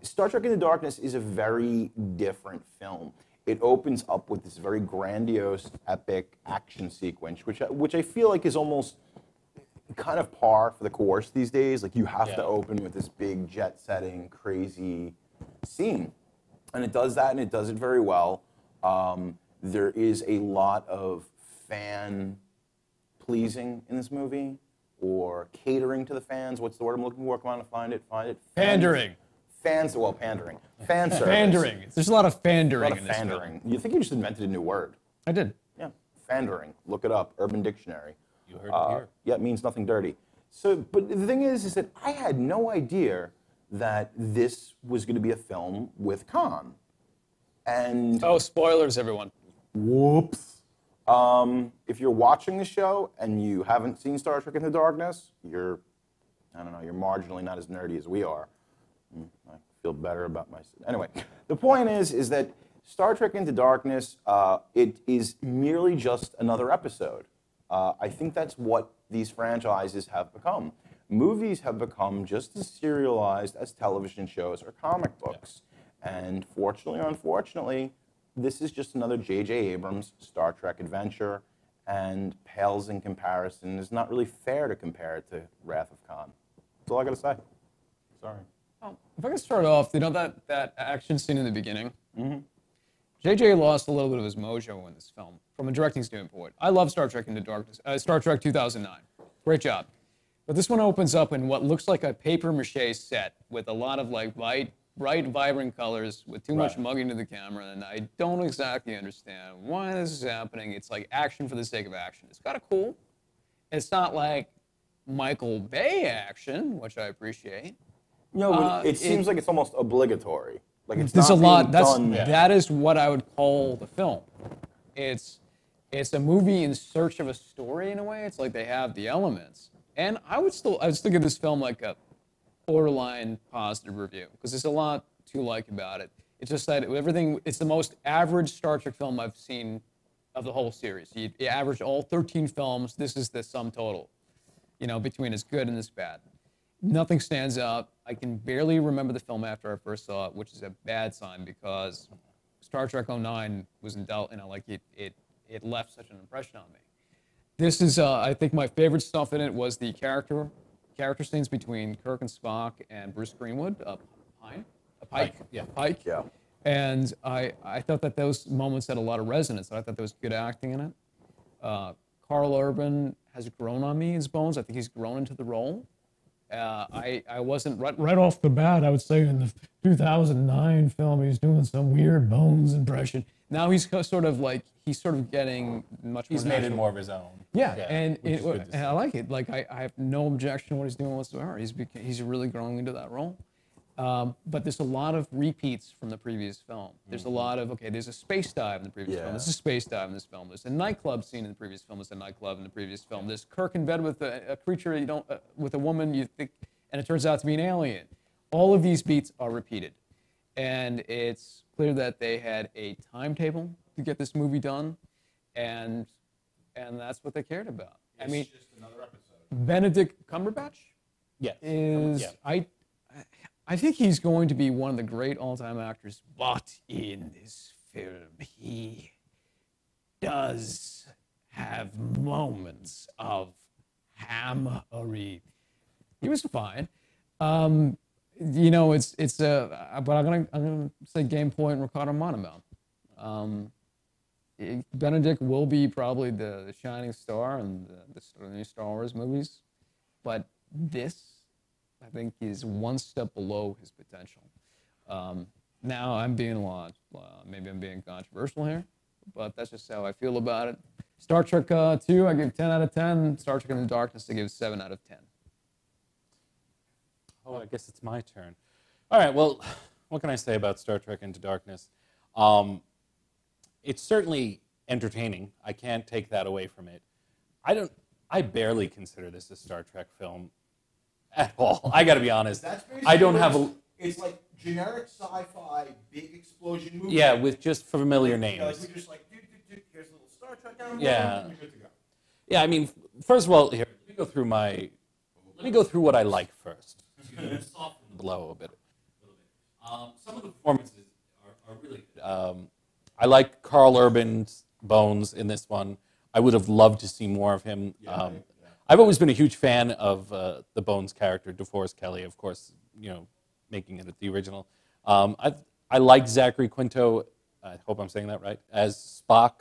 Star Trek Into Darkness is a very different film. It opens up with this very grandiose, epic action sequence, which I feel like is almost kind of par for the course these days. Like, you have to open with this big jet-setting, crazy scene. And it does that, and it does it very well. There is a lot of fan pleasing in this movie, or catering to the fans. What's the word I'm looking for? Come on to find it.
Pandering.
Pandering. Fan service.
Pandering. There's a lot of fandering
A lot of
in this
fandering.
film.
You think you just invented a new word.
I did.
Yeah, fandering. Look it up, Urban Dictionary.
You heard it here.
Yeah, it means nothing dirty. So, but the thing is that I had no idea that this was going to be a film with Khan. And
Oh, spoilers, everyone.
whoops. If you're watching the show and you haven't seen Star Trek Into Darkness, you're marginally not as nerdy as we are. I feel better about myself. Anyway, the point is that Star Trek Into Darkness, it is merely just another episode. I think that's what these franchises have become. Movies have become just as serialized as television shows or comic books. And fortunately or unfortunately, this is just another J.J. Abrams Star Trek adventure, and pales in comparison. It's not really fair to compare it to Wrath of Khan. That's all I got to say. Sorry.
If I can start off, that action scene in the beginning, JJ lost a little bit of his mojo in this film from a directing standpoint. I love Star Trek Into Darkness, Star Trek 2009. Great job. But this one opens up in what looks like a paper mache set with a lot of like bright, vibrant colors with too much mugging to the camera, and I don't exactly understand why this is happening. It's like action for the sake of action. It's kind of cool. It's not like Michael Bay action, which I appreciate.
No, but it seems like it's almost obligatory. Like it's
there's
not
a lot.
being done.
That is what I would call the film. It's a movie in search of a story in a way. It's like they have the elements, and I would still give this film like a borderline positive review because there's a lot to like about it. It's just that everything. It's the most average Star Trek film I've seen of the whole series. You average all 13 films. This is the sum total, between as good and as bad. Nothing stands out. I can barely remember the film after I first saw it, which is a bad sign because Star Trek 09 was it left such an impression on me. This is, I think, my favorite stuff in it was the character scenes between Kirk and Spock and Bruce Greenwood, Pike.
Yeah.
And I thought that those moments had a lot of resonance. I thought there was good acting in it. Carl Urban has grown on me as Bones. I think he's grown into the role. I wasn't right off the bat. I would say in the 2009 film, he's doing some weird Bones impression. Now he's sort of getting much more.
He's made it more of his own.
Yeah, and I like it. Like I have no objection to what he's doing whatsoever. He's really growing into that role. But there's a lot of repeats from the previous film. There's a lot of, there's a space dive in the previous film. There's a space dive in this film. There's a nightclub scene in the previous film. There's a nightclub in the previous film. There's Kirk in bed with a creature with a woman you think, and it turns out to be an alien. All of these beats are repeated. And it's clear that they had a timetable to get this movie done, and that's what they cared about.
It's just another episode.
Benedict Cumberbatch?
Yes.
I think he's going to be one of the great all-time actors, but in this film, he does have moments of hammery. He was fine. You know, but I'm gonna say Game Point and Ricardo Montalban. Benedict will be probably the shining star in the new Star Wars movies, but this, I think, is one step below his potential. Now I'm being maybe I'm being controversial here, but that's just how I feel about it. Star Trek 2, I give 10 out of 10. Star Trek Into Darkness, I give 7 out of 10.
Oh, I guess it's my turn. All right, well, what can I say about Star Trek Into Darkness? It's certainly entertaining. I can't take that away from it. I barely consider this a Star Trek film at all. I got to be honest. I don't have a...
It's like generic sci-fi, big explosion movie.
Yeah, with just familiar names.
Yeah, like we just like, here's a little Star Trek element.
Yeah.
And we're good to go.
Yeah, I mean, first of all, here, let me go through what I like first. Soften the blow a bit. Some of the performances are really good. I like Carl Urban's Bones in this one. I would have loved to see more of him. I've always been a huge fan of the Bones character, DeForest Kelley, of course, making it at the original. I like Zachary Quinto, I hope I'm saying that right, as Spock.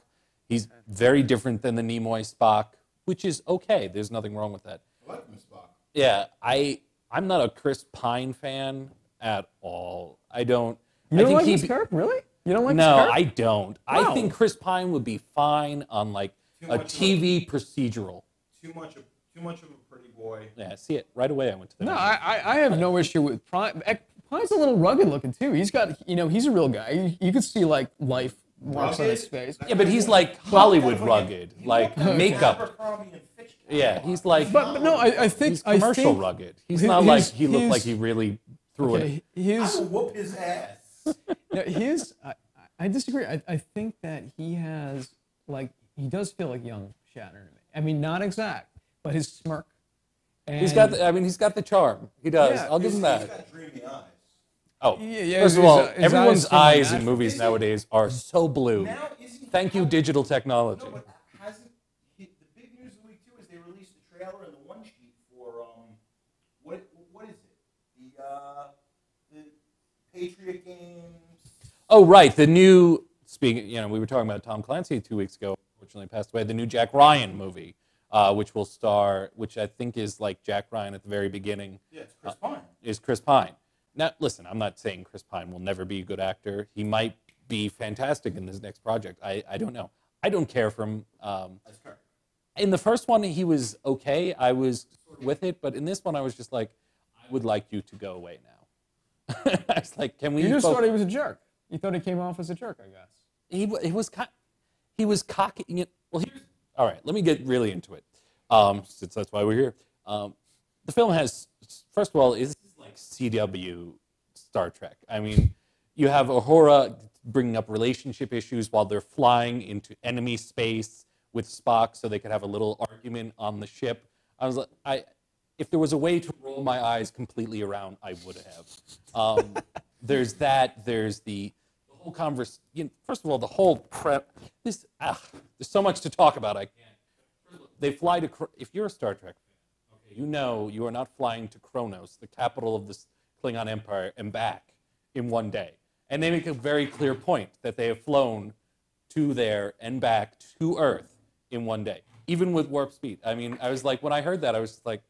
He's very different than the Nimoy Spock, which is okay. There's nothing wrong with that.
I like him as Spock.
Yeah, I'm not a Chris Pine fan at all. I don't.
You don't like his Kirk, really? You don't like his
No,
Kirk?
I don't.
Wow.
I think Chris Pine would be fine on like a TV procedural.
Too much of a pretty boy.
Yeah, see it right away. I went to the.
No, I have no issue with Pine. Pine's a little rugged looking too. He's got, he's a real guy. You could see like life marks on his face.
Yeah, but he's like Hollywood rugged, like makeup. Yeah, he's like.
But no, I think
he's commercial rugged. He's not like he looked like he really threw it.
I will whoop his ass.
No, I disagree. I think that he has he does feel like young Shatner to me. I mean, not exact, but his smirk. And
He's got the charm. He does.
Yeah,
I'll give him that.
He's got dreamy eyes.
Oh,
yeah,
first of all,
his
everyone's
eyes
eyes in movies nowadays are so blue. Thank you, digital technology.
No, but the big news of the week too is they released the trailer and the one sheet for what is it? The Patriot Games.
Oh, right, the new we were talking about Tom Clancy 2 weeks ago. Unfortunately, passed away. The new Jack Ryan movie, which I think is like Jack Ryan at the very beginning.
Yeah, it's Chris Pine.
Is Chris Pine. Now, listen, I'm not saying Chris Pine will never be a good actor. He might be fantastic in this next project. I don't know. I don't care for him. In the first one, he was okay. I was with it. But in this one, I was just like, I would like you to go away now. I was like, can we...
You just thought he was a jerk. You thought he came off as a jerk, I guess.
He was cocky. Well, all right, let me get really into it, since that's why we're here. The film has, first of all, is like CW Star Trek. I mean, you have Uhura bringing up relationship issues while they're flying into enemy space with Spock so they could have a little argument on the ship. I was like, if there was a way to roll my eyes completely around, I would have. There's that. There's the whole conversation. First of all, the whole prep. There's so much to talk about. I can't. They fly to. If you're a Star Trek fan, okay, you know you are not flying to Kronos, the capital of the Klingon Empire, and back in one day. And they make a very clear point that they have flown to there and back to Earth in one day, even with warp speed. I mean, I was like, when I heard that, I was just like,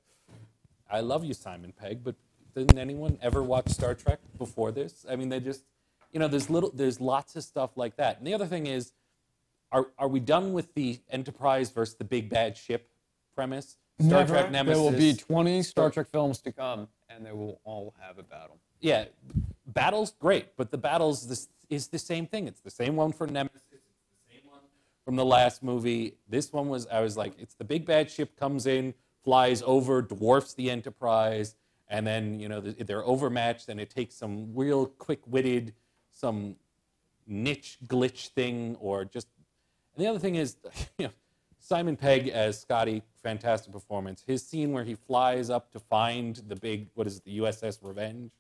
I love you, Simon Pegg, but didn't anyone ever watch Star Trek before this? I mean, they just, there's lots of stuff like that. And the other thing is, are we done with the Enterprise versus the big bad ship premise? Star Trek Nemesis.
There will be 20 Star Trek films to come, and they will all have a battle.
Yeah, battles, great, but the battles is the same thing. It's the same one for Nemesis. It's the same one from the last movie. This one was, I was like, it's the big bad ship comes in, flies over, dwarfs the Enterprise, and then, they're overmatched, and it takes some real quick-witted, some niche glitch thing, or just... And the other thing is, Simon Pegg as Scotty, fantastic performance. His scene where he flies up to find the big, the USS Revenge.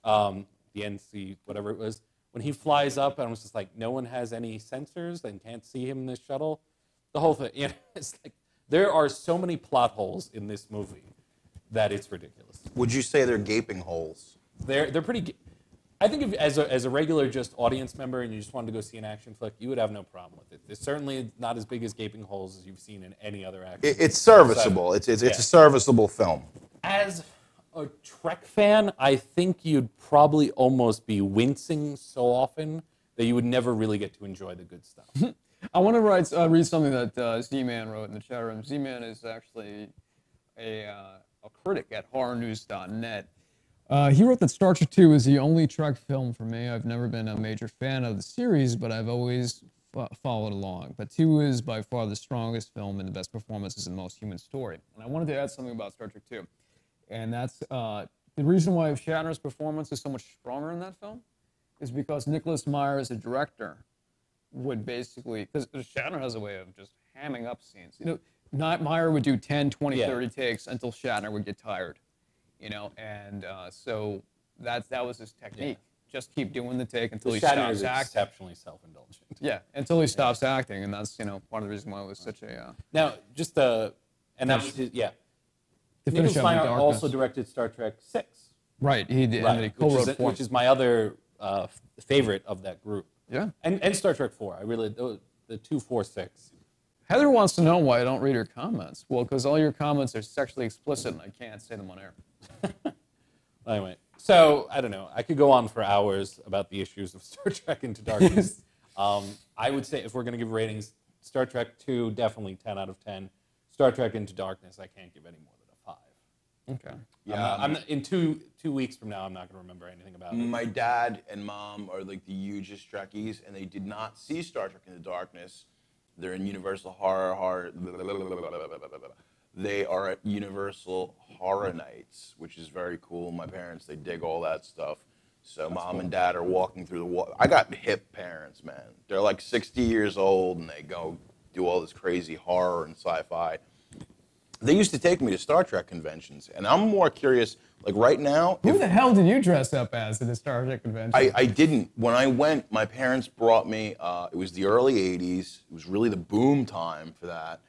the NC, whatever it was, when he flies up and was just like, no one has any sensors and can't see him in this shuttle. The whole thing, you know, it's like there are so many plot holes in this movie that it's ridiculous.
Would you say they're gaping holes?
They're pretty. I think if as a regular just audience member and you just wanted to go see an action flick, you would have no problem with it. It's certainly not as big as gaping holes as you've seen in any other action.
It's serviceable. It's a serviceable film.
As a Trek fan, I think you'd probably almost be wincing so often that you would never really get to enjoy the good stuff.
I want to read something that Z-Man wrote in the chat room. Z-Man is actually a critic at horrornews.net. He wrote that Star Trek II is the only Trek film for me. I've never been a major fan of the series, but I've always followed along. But II is by far the strongest film and the best performances and the most human story. And I wanted to add something about Star Trek II. And that's the reason why Shatner's performance is so much stronger in that film is because Nicholas Meyer as a director would basically, because Shatner has a way of just hamming up scenes. You know, Meyer would do 10, 20, 30 takes until Shatner would get tired. You know, and so that was his technique. Just keep doing the take until he stops acting.
Shatner is exceptionally self-indulgent.
Yeah, until he stops acting, and that's part of the reason why it was such a.
Now, just and that was his, Nicholas Meyer also directed Star Trek VI.
Right, he did. Right,
which is my other favorite of that group.
Yeah,
and Star Trek IV. I really the 2, 4, 6.
Heather wants to know why I don't read her comments. Well, because all your comments are sexually explicit, and I can't say them on air.
Anyway, so I don't know. I could go on for hours about the issues of Star Trek Into Darkness. I would say if we're going to give ratings, Star Trek II definitely 10 out of 10. Star Trek Into Darkness, I can't give any more than a 5.
Okay.
Yeah. In 2 weeks from now, I'm not going to remember anything about it.
My dad and mom are like the hugest Trekkies, and they did not see Star Trek Into Darkness. They're in Universal Horror. They are at Universal Horror Nights, which is very cool. My parents, they dig all that stuff. So mom and dad are walking through the wall. I got hip parents, man. They're like 60 years old, and they go do all this crazy horror and sci-fi. They used to take me to Star Trek conventions, and I'm more curious, like right now.
Who the hell did you dress up as at a Star Trek convention?
I didn't. When I went, my parents brought me, it was the early 80s. It was really the boom time for that.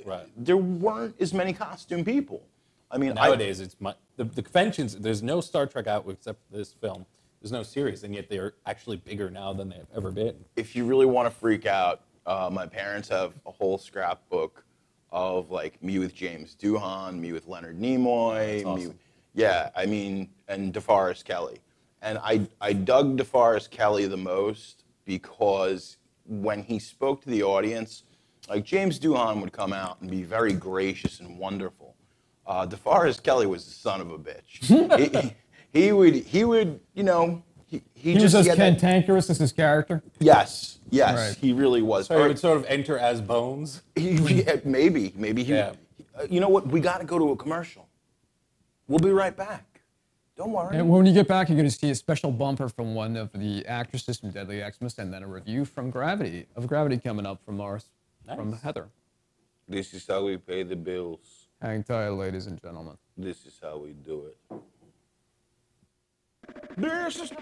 Right.
There weren't as many costume people. I mean,
nowadays it's the conventions. There's no Star Trek out except for this film. There's no series, and yet they're actually bigger now than they've ever been.
If you really want to freak out, my parents have a whole scrapbook of like me with James Doohan, me with Leonard Nimoy,
awesome.
And DeForest Kelley. And I dug DeForest Kelley the most because when he spoke to the audience, like James Doohan would come out and be very gracious and wonderful. DeForest Kelley was the son of a bitch. he would, you know, he
was
just
as cantankerous as his character?
Yes,
Right.
he really was.
So he would sort of enter as Bones?
Maybe he.
Yeah.
You know what? We got to go to a commercial. We'll be right back. Don't worry.
And when you get back, you're going to see a special bumper from one of the actresses from Deadly Xmas, and then a review from Gravity coming up from from Heather.
This is how we pay the bills.
Hang tight, ladies and gentlemen.
This is how we do it. This is.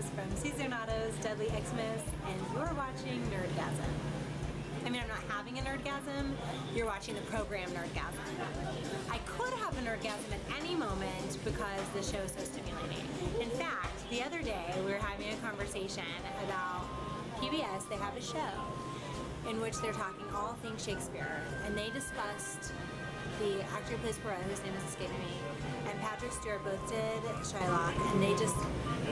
Barrios from Cesarnato's Deadly Xmas, and you're watching Nerdgasm. I mean, I'm not having a Nerdgasm, you're watching the program Nerdgasm. I could have a Nerdgasm at any moment because the show is so stimulating. In fact, the other day we were having a conversation about PBS. They have a show in which they're talking all things Shakespeare, and they discussed the actor who plays Poirot, whose name is escaping me, and Patrick Stewart both did Shylock, and they just,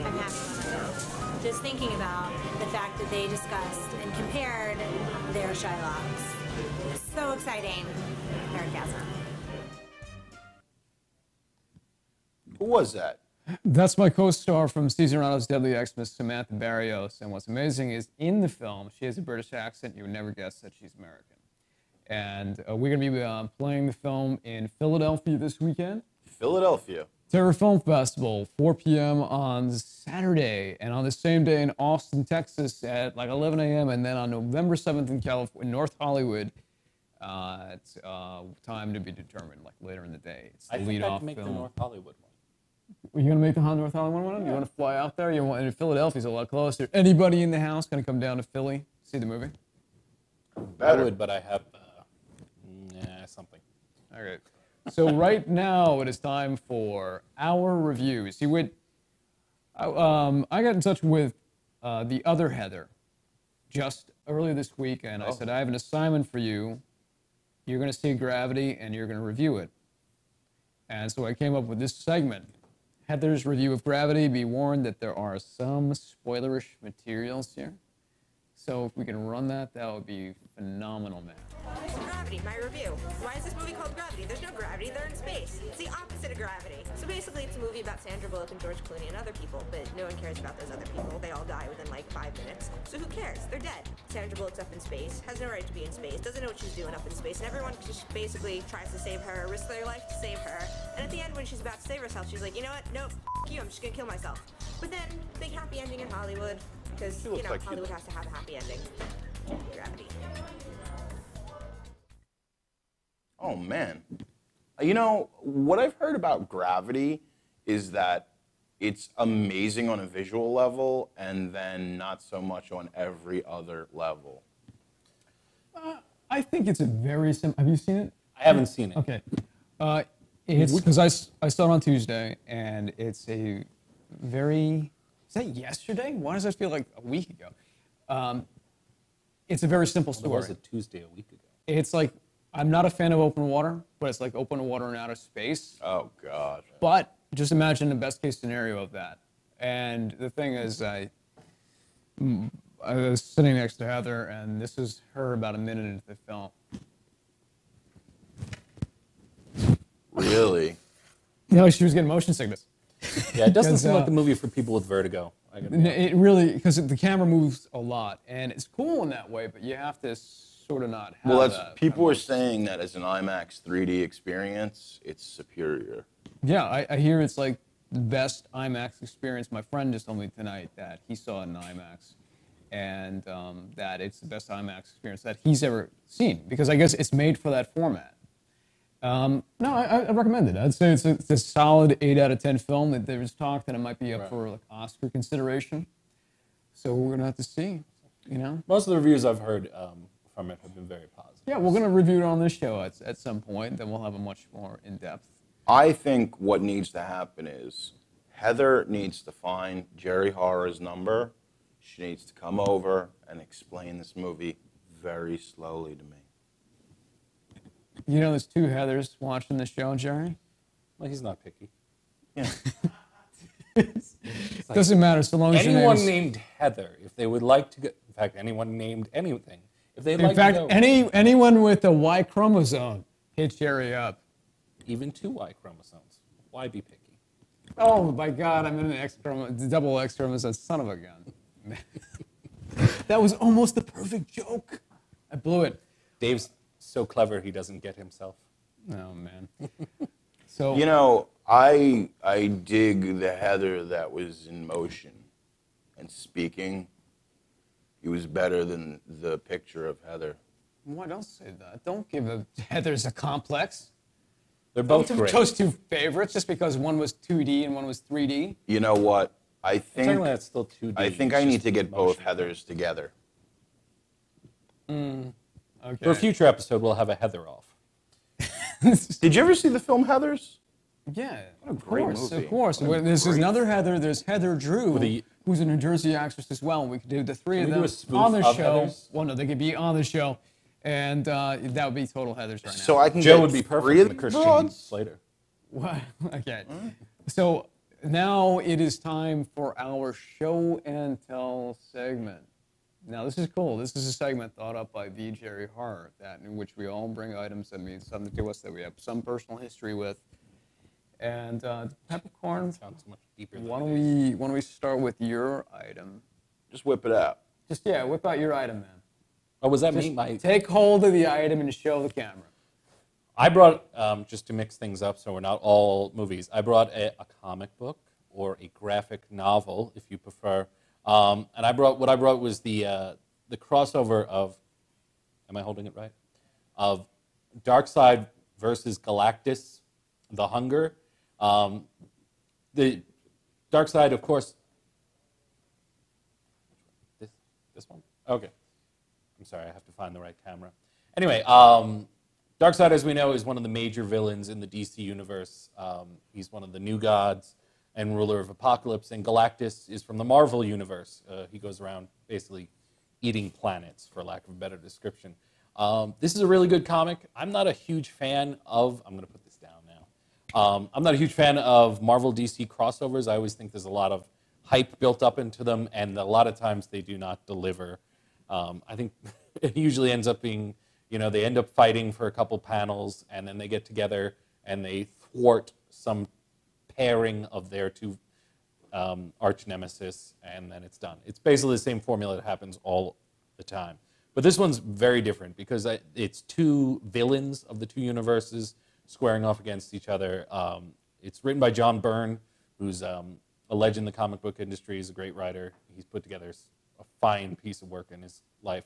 I'm happy about it. Just thinking about the fact that they discussed and compared their Shylocks. So exciting. Nerdgasm.
Who was that?
That's my co-star from Cesarnato's Deadly Xmas, Samantha Barrios. And what's amazing is in the film, she has a British accent. You would never guess that she's American. And we're going to be playing the film in Philadelphia this weekend.
Philadelphia.
Terror Film Festival, 4 p.m. on Saturday. And on the same day in Austin, Texas at like 11 a.m. And then on November 7th in California, in North Hollywood, it's time to be determined, like later in the day. It's the lead-off
make
film.
the North Hollywood one.
Are you going to make the North Hollywood one? You want to fly out there? And Philadelphia's a lot closer. Anybody in the house going to come down to Philly, see the movie?
I would, but I have something.
All right. So right now it is time for our review. See, I got in touch with the other Heather just earlier this week, and I said, I have an assignment for you. You're going to see Gravity, and you're going to review it. And so I came up with this segment. Heather's review of Gravity. Be warned that there are some spoilerish materials here. So if we can run that, that would be phenomenal, man.
Gravity, my review. Why is this movie called Gravity? There's no gravity, they're in space. It's the opposite of Gravity. So basically it's a movie about Sandra Bullock and George Clooney and other people, but no one cares about those other people. They all die within like 5 minutes. So who cares? They're dead. Sandra Bullock's up in space, has no right to be in space, doesn't know what she's doing up in space, and everyone just basically tries to save her, risks their life to save her. And at the end when she's about to save herself, she's like, you know what? Nope, f you, I'm just gonna kill myself. But then, big happy ending in Hollywood, because, you know, Hollywood has to have a happy ending. Gravity.
Oh, man. You know, what I've heard about Gravity is that it's amazing on a visual level and then not so much on every other level.
I think it's a very simple... Have you seen it?
I haven't seen it.
Okay. It's because I saw it on Tuesday, and it's a very... Is that yesterday? Why does that feel like a week ago? It's a very simple story.
It was a Tuesday a week ago.
It's like... I'm not a fan of open water, but it's like open water in outer space.
Oh, God.
But just imagine the best case scenario of that. And the thing is, I was sitting next to Heather, and this is her about a minute into the film.
Really?
You know, she was getting motion sickness.
Yeah, it doesn't seem like a movie for people with vertigo.
It really, because the camera moves a lot, and it's cool in that way, but you have to sort of not have that.
People are saying that as an IMAX 3D experience, it's superior.
Yeah, I hear it's like the best IMAX experience. My friend just told me tonight that he saw it in IMAX, and that it's the best IMAX experience that he's ever seen, because I guess it's made for that format. No, I recommend it. I'd say it's a solid 8 out of 10 film. That there's talk that it might be up for like Oscar consideration. So we're gonna have to see. You know,
most of the reviews I've heard from it have been very positive.
Yeah, we're gonna review it on this show at some point. Then we'll have a much more in depth.
I think what needs to happen is Heather needs to find Jerry Horror's number. She needs to come over and explain this movie very slowly to me.
You know, there's 2 Heathers watching the show, Jerry.
Well, he's not picky.
Yeah.
Doesn't matter so long as your
anyone
name's...
named Heather, if they would like to go, in fact, anyone named anything, if they'd
In
like
fact,
to go,
anyone with a Y chromosome, hit Jerry up.
even 2 Y chromosomes. Why be picky?
Oh my God, I'm in an double X chromosome, son of a gun. That was almost the perfect joke. I blew it.
Dave's so clever he doesn't get himself.
Oh man. So
you know, I dig the Heather that was in motion and speaking. He was better than the picture of Heather.
Why don't say that? Don't give Heathers a complex.
They're both
Don't
great.
Those 2 favorites just because one was 2D and one was 3D.
You know what? I think
Technically, that's still 2D.
I think
It's
I need
just
to get both
motion.
Heathers together.
Okay.
For a future episode, we'll have a Heather off.
Did you ever see the film Heathers?
Yeah,
What a great
of
movie.
course.
What a
There's
great
another Heather. There's Heather Drew, who's a New Jersey actress as well. And we could do the three
Can
of
we do
them
a spoof
on the
of
show.
Heathers?
Well, no, they could be on the show, and that would be total Heathers right now.
So I can
Joe
get
would be perfect
three
in
of
the
these
Christian
broads?
Slater.
What? Okay. So now it is time for our show and tell segment. Now this is cool. This is a segment thought up by V. Jerry Hart, in which we all bring items that mean something to us that we have some personal history with. And Peppercorn,
Sounds much deeper than
why don't we start with your item?
Just whip it out.
Just whip out your item, man.
Oh, was that
Just
me?
take hold of the item and show the camera.
I brought, just to mix things up so we're not all movies, I brought a comic book or a graphic novel, if you prefer. And what I brought was the crossover of, am I holding it right? Of Darkseid versus Galactus, The Hunger. The Darkseid, of course. This one? Okay. I'm sorry, I have to find the right camera. Anyway, Darkseid, as we know, is one of the major villains in the DC universe. He's one of the new gods and ruler of Apocalypse, and Galactus is from the Marvel universe. He goes around basically eating planets, for lack of a better description. This is a really good comic. I'm not a huge fan of, I'm going to put this down now. I'm not a huge fan of Marvel DC crossovers. I always think there's a lot of hype built up into them, and a lot of times they do not deliver. I think it usually ends up being, they end up fighting for a couple panels, and then they get together and they thwart some pairing of their two arch nemesis, and then it's done. It's basically the same formula that happens all the time. But this one's very different because it's two villains of the two universes squaring off against each other. It's written by John Byrne, who's a legend in the comic book industry. He's a great writer. He's put together a fine piece of work in his life.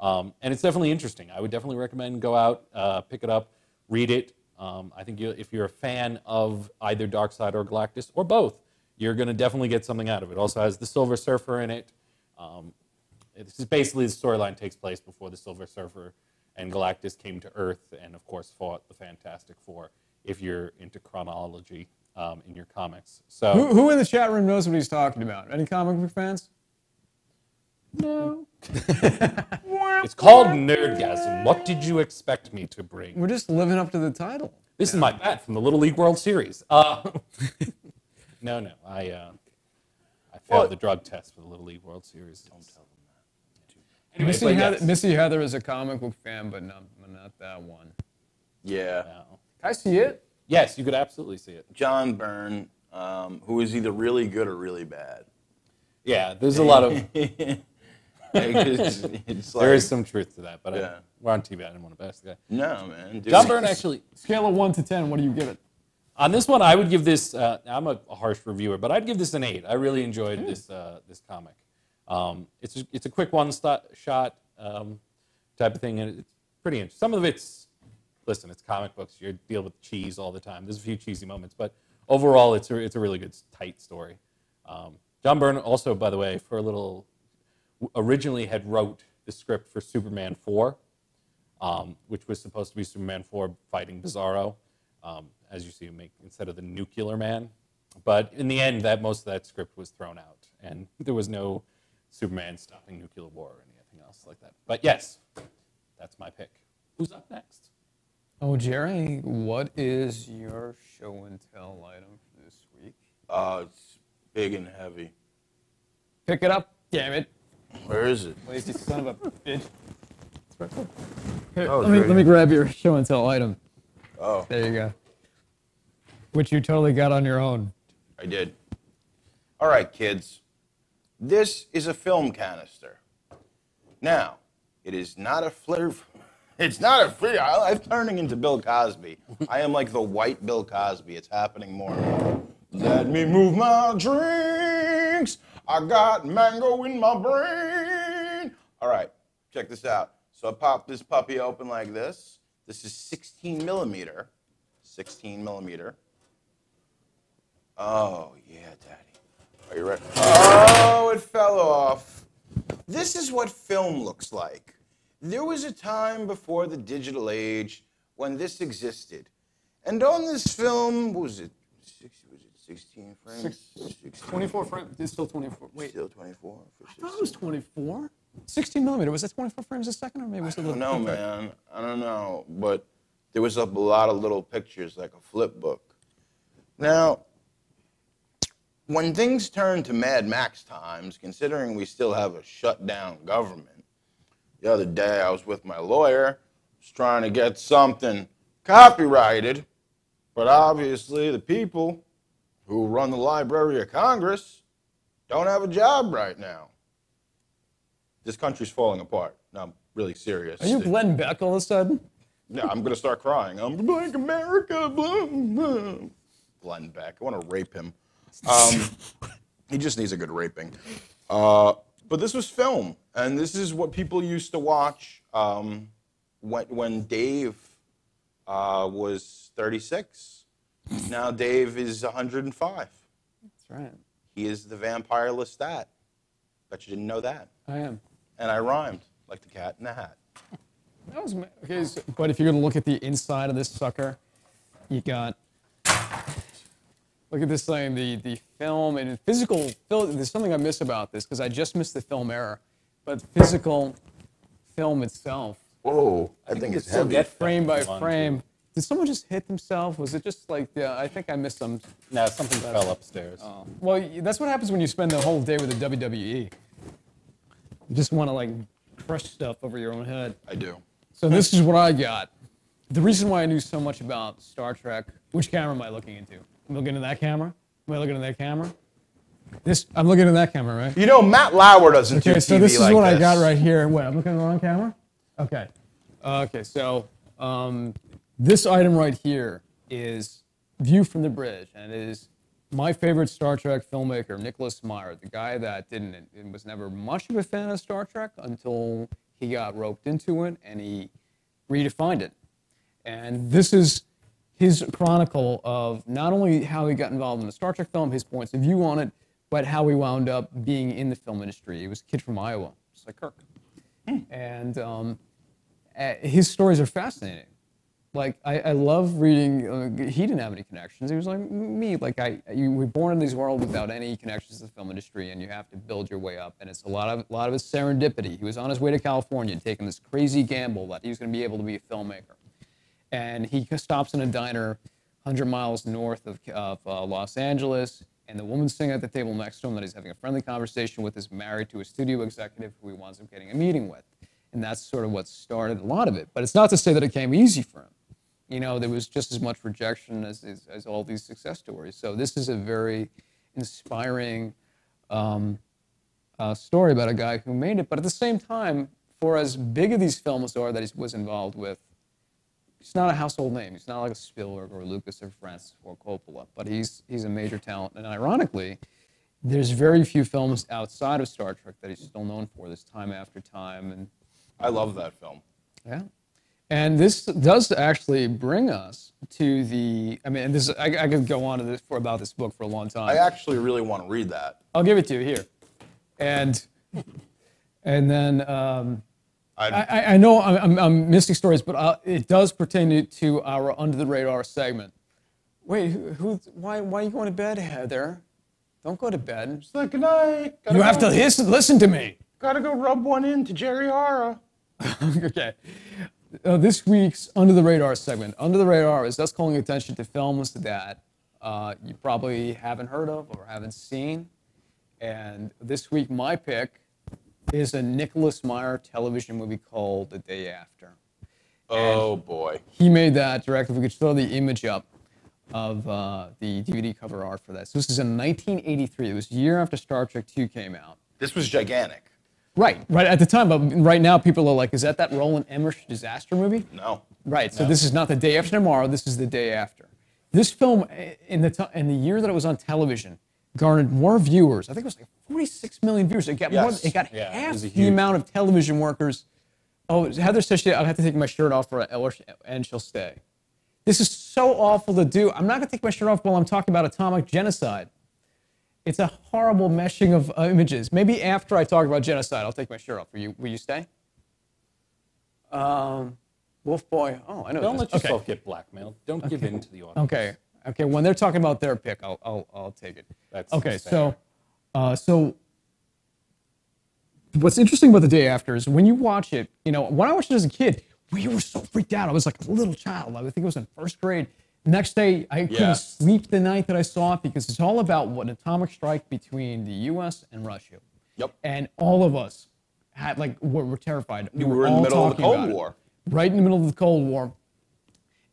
And it's definitely interesting. I would definitely recommend go out, pick it up, read it. I think if you're a fan of either Darkseid or Galactus, or both, you're going to definitely get something out of it. It also has the Silver Surfer in it. This is basically the storyline takes place before the Silver Surfer and Galactus came to Earth and, of course, fought the Fantastic Four, if you're into chronology in your comics. So,
Who in the chat room knows what he's talking about? Any comic book fans?
No. It's called Nerdgasm. What did you expect me to bring?
We're just living up to the title.
This is my bat from the Little League World Series. No. I failed the drug test for the Little League World Series. Don't tell them that. Anyway,
Missy Heather is a comic book fan, but not that one.
Yeah.
No. Can I see it?
Yes, you could absolutely see it.
John Byrne, who is either really good or really bad.
Yeah, there's a lot of...
it's
there is some truth to that, but we're on TV. I didn't want to bash the guy.
No, man. Dude.
John Byrne actually... Scale
of 1 to 10, what do you give it?
On this one, I would give this... I'm a harsh reviewer, but I'd give this an 8. I really enjoyed this comic. It's a quick one-shot type of thing, and it's pretty interesting. Some of it's... Listen, it's comic books. You deal with cheese all the time. There's a few cheesy moments, but overall, it's a really good, tight story. John Byrne also, by the way, for a little... originally had wrote the script for Superman 4, which was supposed to be Superman 4 fighting Bizarro, as you see, instead of the Nuclear Man. But in the end, most of that script was thrown out, and there was no Superman stopping nuclear war or anything else like that. But yes, that's my pick. Who's up next?
Oh, Jerry, what is your show and tell item for this week?
It's big and heavy.
Pick it up, damn it.
Where is it?
Lazy son of a bitch. Here,
Oh,
let me grab your show and tell item.
Oh.
There you go. Which you totally got on your own.
I did. All right, kids. This is a film canister. Now, it is not a flavor. It's not a free. I'm turning into Bill Cosby. I am like the white Bill Cosby. It's happening more and more. Let me move my drinks. I got mango in my brain. All right, check this out. So I pop this puppy open like this. This is 16 millimeter. 16 millimeter. Oh, yeah, Daddy. Are you ready? Oh, it fell off. This is what film looks like. There was a time before the digital age when this existed. And on this film, what was it? 16 frames?
24 frames. It's still 24. Wait.
Still 24?
I thought it was 24. 16 millimeter. Was that 24 frames a second, or maybe was it a little?
I don't know, man. I don't know. But there was a lot of little pictures, like a flip book. Now, when things turn to Mad Max times, considering we still have a shut-down government, the other day I was with my lawyer, was trying to get something copyrighted, but obviously the people who run the Library of Congress don't have a job right now. This country's falling apart. No, I'm really serious.
Are you Glenn Beck all of a sudden?
Yeah, I'm going to start crying. I'm like America. Blah, blah. Glenn Beck. I want to rape him. He just needs a good raping. But this was film, and this is what people used to watch when Dave was 36. Now Dave is 105.
That's right.
He is the vampire Lestat. Bet you didn't know that.
I am.
And I rhymed like the cat in the hat.
That was okay. So, but if you're gonna look at the inside of this sucker, you got. Look at this thing. The film and physical. There's something I miss about this because I just missed the film era, but physical film itself.
Whoa! I think it's heavy.
Frame by frame. Did someone just hit themselves? Was it just like, I think I missed some.
No, something fell upstairs.
Oh. Well, that's what happens when you spend the whole day with the WWE. You just want to like crush stuff over your own head.
I do.
So this is what I got. The reason why I knew so much about Star Trek, which camera am I looking into? I'm looking into that camera? Am I looking at that camera? I'm looking at that camera, right?
You know, Matt Lauer doesn't do TV like this.
Okay, so this is what I got right here. Wait, I'm looking at the wrong camera? Okay. Okay, so this item right here is View from the Bridge, and it is my favorite Star Trek filmmaker, Nicholas Meyer, the guy that was never much of a fan of Star Trek until he got roped into it and he redefined it. And this is his chronicle of not only how he got involved in the Star Trek film, his points of view on it, but how he wound up being in the film industry. He was a kid from Iowa, just like Kirk. And his stories are fascinating. Like, I love reading, he didn't have any connections. He was like me. Like, you were born in this world without any connections to the film industry, and you have to build your way up. And it's a lot of it serendipity. He was on his way to California, taking this crazy gamble that he was going to be able to be a filmmaker. And he stops in a diner 100 miles north of Los Angeles, and the woman sitting at the table next to him that he's having a friendly conversation with is married to a studio executive who he winds up getting a meeting with. And that's sort of what started a lot of it. But it's not to say that it came easy for him. You know, there was just as much rejection as all these success stories. So this is a very inspiring story about a guy who made it. But at the same time, for as big of these films are that he was involved with, he's not a household name. He's not like a Spielberg or Lucas or Francis or Coppola. But he's a major talent. And ironically, there's very few films outside of Star Trek that he's still known for. This Time After Time. And
I love that film.
Yeah. And this does actually bring us to the, I mean, this I could go on to this about this book for a long time.
I actually really want to read that.
I'll give it to you here. And then I know I'm missing stories, but it does pertain to our Under the Radar segment. Wait, why are you going to bed, Heather? Don't go to bed.
It's like, good night.
You have to listen to me.
Gotta go rub one in to Jerry Hara.
Okay. This week's Under the Radar segment. Under the Radar is us calling attention to films that you probably haven't heard of or haven't seen. And this week, my pick is a Nicholas Meyer television movie called The Day After.
Oh, boy.
He made that directly. We could throw the image up of the DVD cover art for that. So this is in 1983. It was a year after Star Trek II came out.
This was gigantic.
Right at the time, but right now people are like, is that Roland Emmerich disaster movie?
No.
Right, so this is not The Day After Tomorrow, this is The Day After. This film, in the year that it was on television, garnered more viewers. I think it was like 46 million viewers. It got half the amount of television workers. Oh, Heather says I'll have to take my shirt off and she'll stay. This is so awful to do. I'm not going to take my shirt off while I'm talking about atomic genocide. It's a horrible meshing of images. Maybe after I talk about genocide, I'll take my shirt off. Will you stay? Wolf Boy. Oh, I know.
Don't
this.
let yourself get blackmailed. Don't give in to the audience.
Okay. Okay. When they're talking about their pick, I'll take it.
That's
okay.
fair.
So what's interesting about The Day After is when you watch it. You know, when I watched it as a kid, we were so freaked out. I was like a little child. I think it was in first grade. Next day, I couldn't sleep the night that I saw it because it's all about what an atomic strike between the U.S. and Russia.
Yep.
And all of us were terrified.
We were in the middle of the Cold War.
Right in the middle of the Cold War.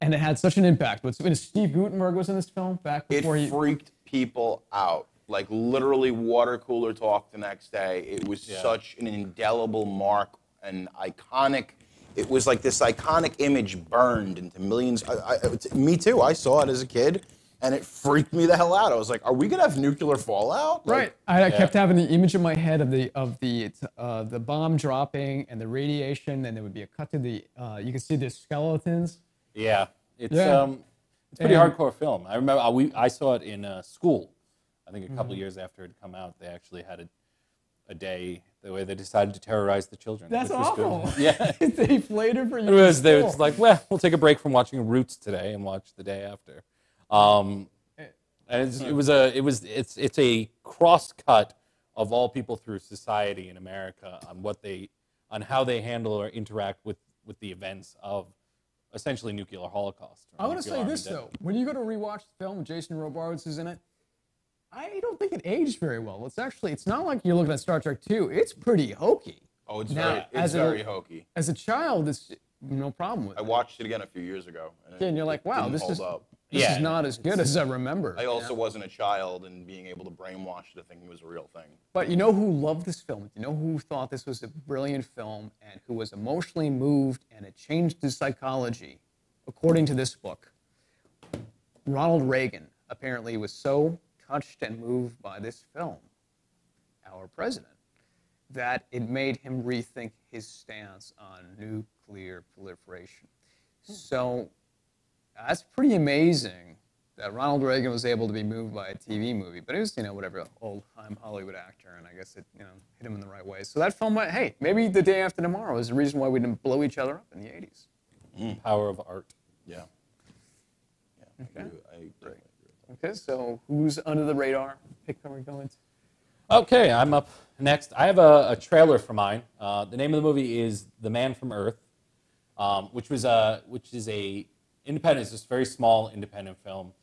And it had such an impact. When Steve Guttenberg was in this film back before
it freaked people out. Like literally water cooler talk the next day. It was such an indelible mark, an iconic. It was like this iconic image burned into millions. Me too. I saw it as a kid, and it freaked me the hell out. I was like, "Are we gonna have nuclear fallout?"
Right. I kept having the image in my head of the bomb dropping and the radiation, and there would be a cut to the. You can see the skeletons.
Yeah, it's pretty hardcore film. I remember I saw it in school. I think a couple years after it had come out, they actually had a day the way they decided to terrorize the children.
That's
which was
awful.
Good. Yeah.
They played it for you.
It was like, well, we'll take a break from watching Roots today and watch The Day After. And it's a cross cut of all people through society in America on how they handle or interact with the events of essentially nuclear holocaust.
I want to say this though: when you go to rewatch the film, Jason Robards is in it. I don't think it aged very well. It's not like you're looking at Star Trek 2. It's pretty hokey.
Oh, it's very hokey.
As a child, it's no problem with it.
I watched it again a few years ago.
And you're like, wow, this is not as good as I remember.
I also wasn't a child, and being able to brainwash it, thinking it was a real thing.
But you know who loved this film? You know who thought this was a brilliant film and who was emotionally moved and it changed his psychology, according to this book? Ronald Reagan apparently was so touched and moved by this film, our president, that it made him rethink his stance on nuclear proliferation. So that's pretty amazing that Ronald Reagan was able to be moved by a TV movie, but it was, whatever, old-time Hollywood actor, and I guess it, hit him in the right way. So that film, hey, maybe The Day After Tomorrow is the reason why we didn't blow each other up in the 80s.
Power of art.
Yeah.
Okay.
I agree.
Okay, so who's under the radar? Pick are we going to?
Okay, I'm up next. I have a trailer for mine. The name of the movie is The Man from Earth, which is a independent, it's just very small independent film.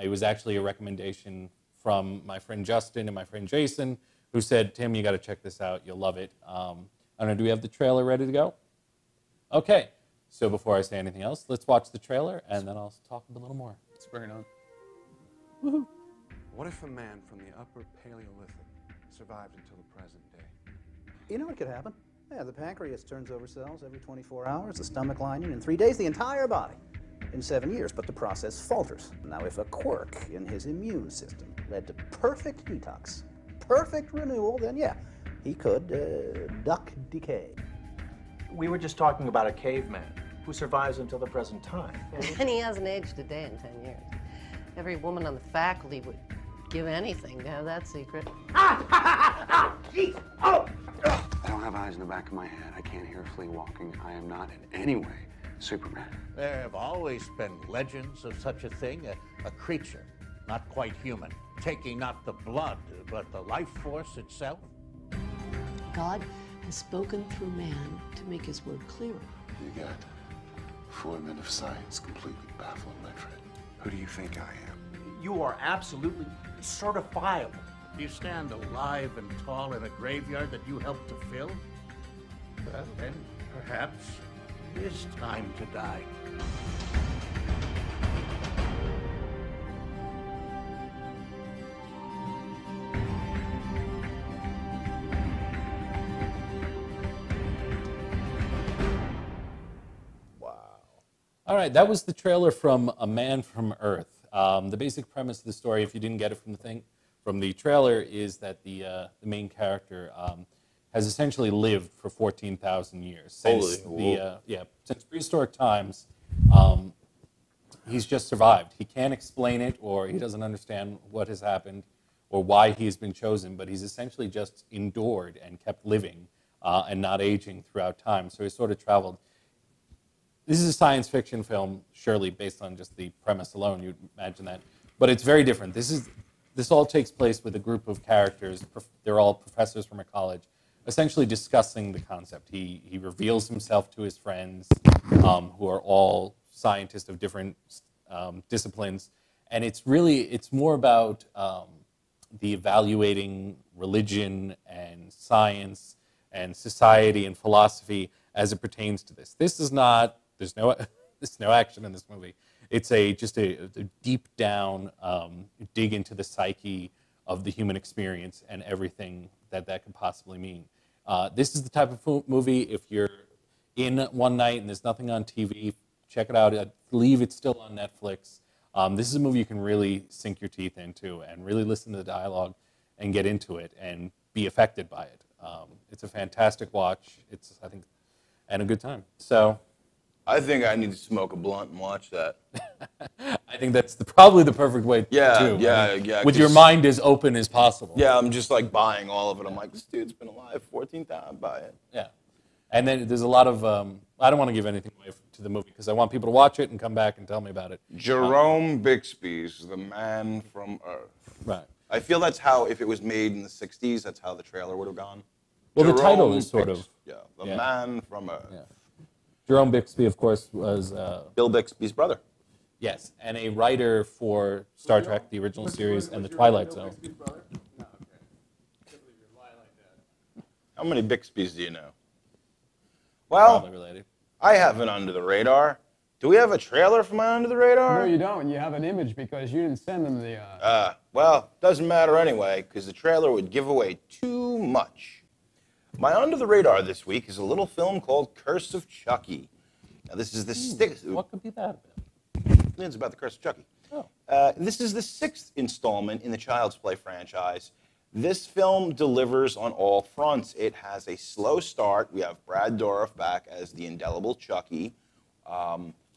It was actually a recommendation from my friend Justin and my friend Jason, who said, Tim, you got to check this out. You'll love it. I don't know, do we have the trailer ready to go? Okay, so before I say anything else, let's watch the trailer, and then I'll talk a little more.
Let's bring it on.
Woohoo. What if a man from the upper Paleolithic survived until the present day?
You know what could happen? Yeah, the pancreas turns over cells every 24 hours, the stomach lining in 3 days, the entire body in 7 years, but the process falters. Now, if a quirk in his immune system led to perfect detox, perfect renewal, then yeah, he could duck decay.
We were just talking about a caveman who survives until the present time.
And he hasn't aged a day in 10 years. Every woman on the faculty would give anything to have that secret.
Jeez! Oh! I don't have eyes in the back of my head. I can't hear a flea walking. I am not in any way Superman.
There have always been legends of such a thing, a creature, not quite human, taking not the blood, but the life force itself.
God has spoken through man to make his word clearer.
You got 4 men of science completely baffled, my friend. Who do you think I am?
You are absolutely certifiable.
You stand alive and tall in a graveyard that you helped to fill? Well, then perhaps it is time to die.
All right, that was the trailer from A Man from Earth. The basic premise of the story, if you didn't get it from the trailer, is that the main character has essentially lived for 14,000 years since since prehistoric times. He's just survived. He can't explain it, or he doesn't understand what has happened, or why he has been chosen, but he's essentially just endured and kept living and not aging throughout time. So he's sort of traveled. This is a science fiction film, surely based on just the premise alone, you'd imagine that. But it's very different. This all takes place with a group of characters. They're all professors from a college, essentially discussing the concept. He reveals himself to his friends, who are all scientists of different disciplines. And it's more about the evaluating religion and science and society and philosophy as it pertains to this. This is not, there's no action in this movie. It's just a deep down dig into the psyche of the human experience and everything that could possibly mean. This is the type of movie, if you're in one night and there's nothing on TV, check it out. I believe it's still on Netflix. This is a movie you can really sink your teeth into and really listen to the dialogue and get into it and be affected by it. It's a fantastic watch. I think, and a good time. So,
I think I need to smoke a blunt and watch that.
I think that's probably the perfect way to do it.
Yeah.
With your mind as open as possible.
Yeah, I'm just like buying all of it. I'm like, this dude's been alive 14 times. Buy it.
Yeah. And then there's a lot of, I don't want to give anything away to the movie because I want people to watch it and come back and tell me about it.
Jerome Bixby's The Man from Earth.
Right.
I feel that's how, if it was made in the 60s, that's how the trailer would have gone.
Well,
Jerome
the title is sort of.
Yeah, The Man from Earth.
Yeah. Jerome Bixby, of course, was...
Bill Bixby's brother.
Yes, and a writer for Star Trek, the original series, and The Twilight Zone.
How many Bixbys do you know? Well, I have an Under the Radar. Do we have a trailer for my Under the Radar?
No, you don't. You have an image because you didn't send them the...
Well, doesn't matter anyway, because the trailer would give away too much. My Under the Radar this week is a little film called Curse of Chucky. Now, this is the sixth...
What could be that about?
It's about the Curse of Chucky.
Oh.
This is the 6th installment in the Child's Play franchise. This film delivers on all fronts. It has a slow start. We have Brad Dourif back as the indelible Chucky.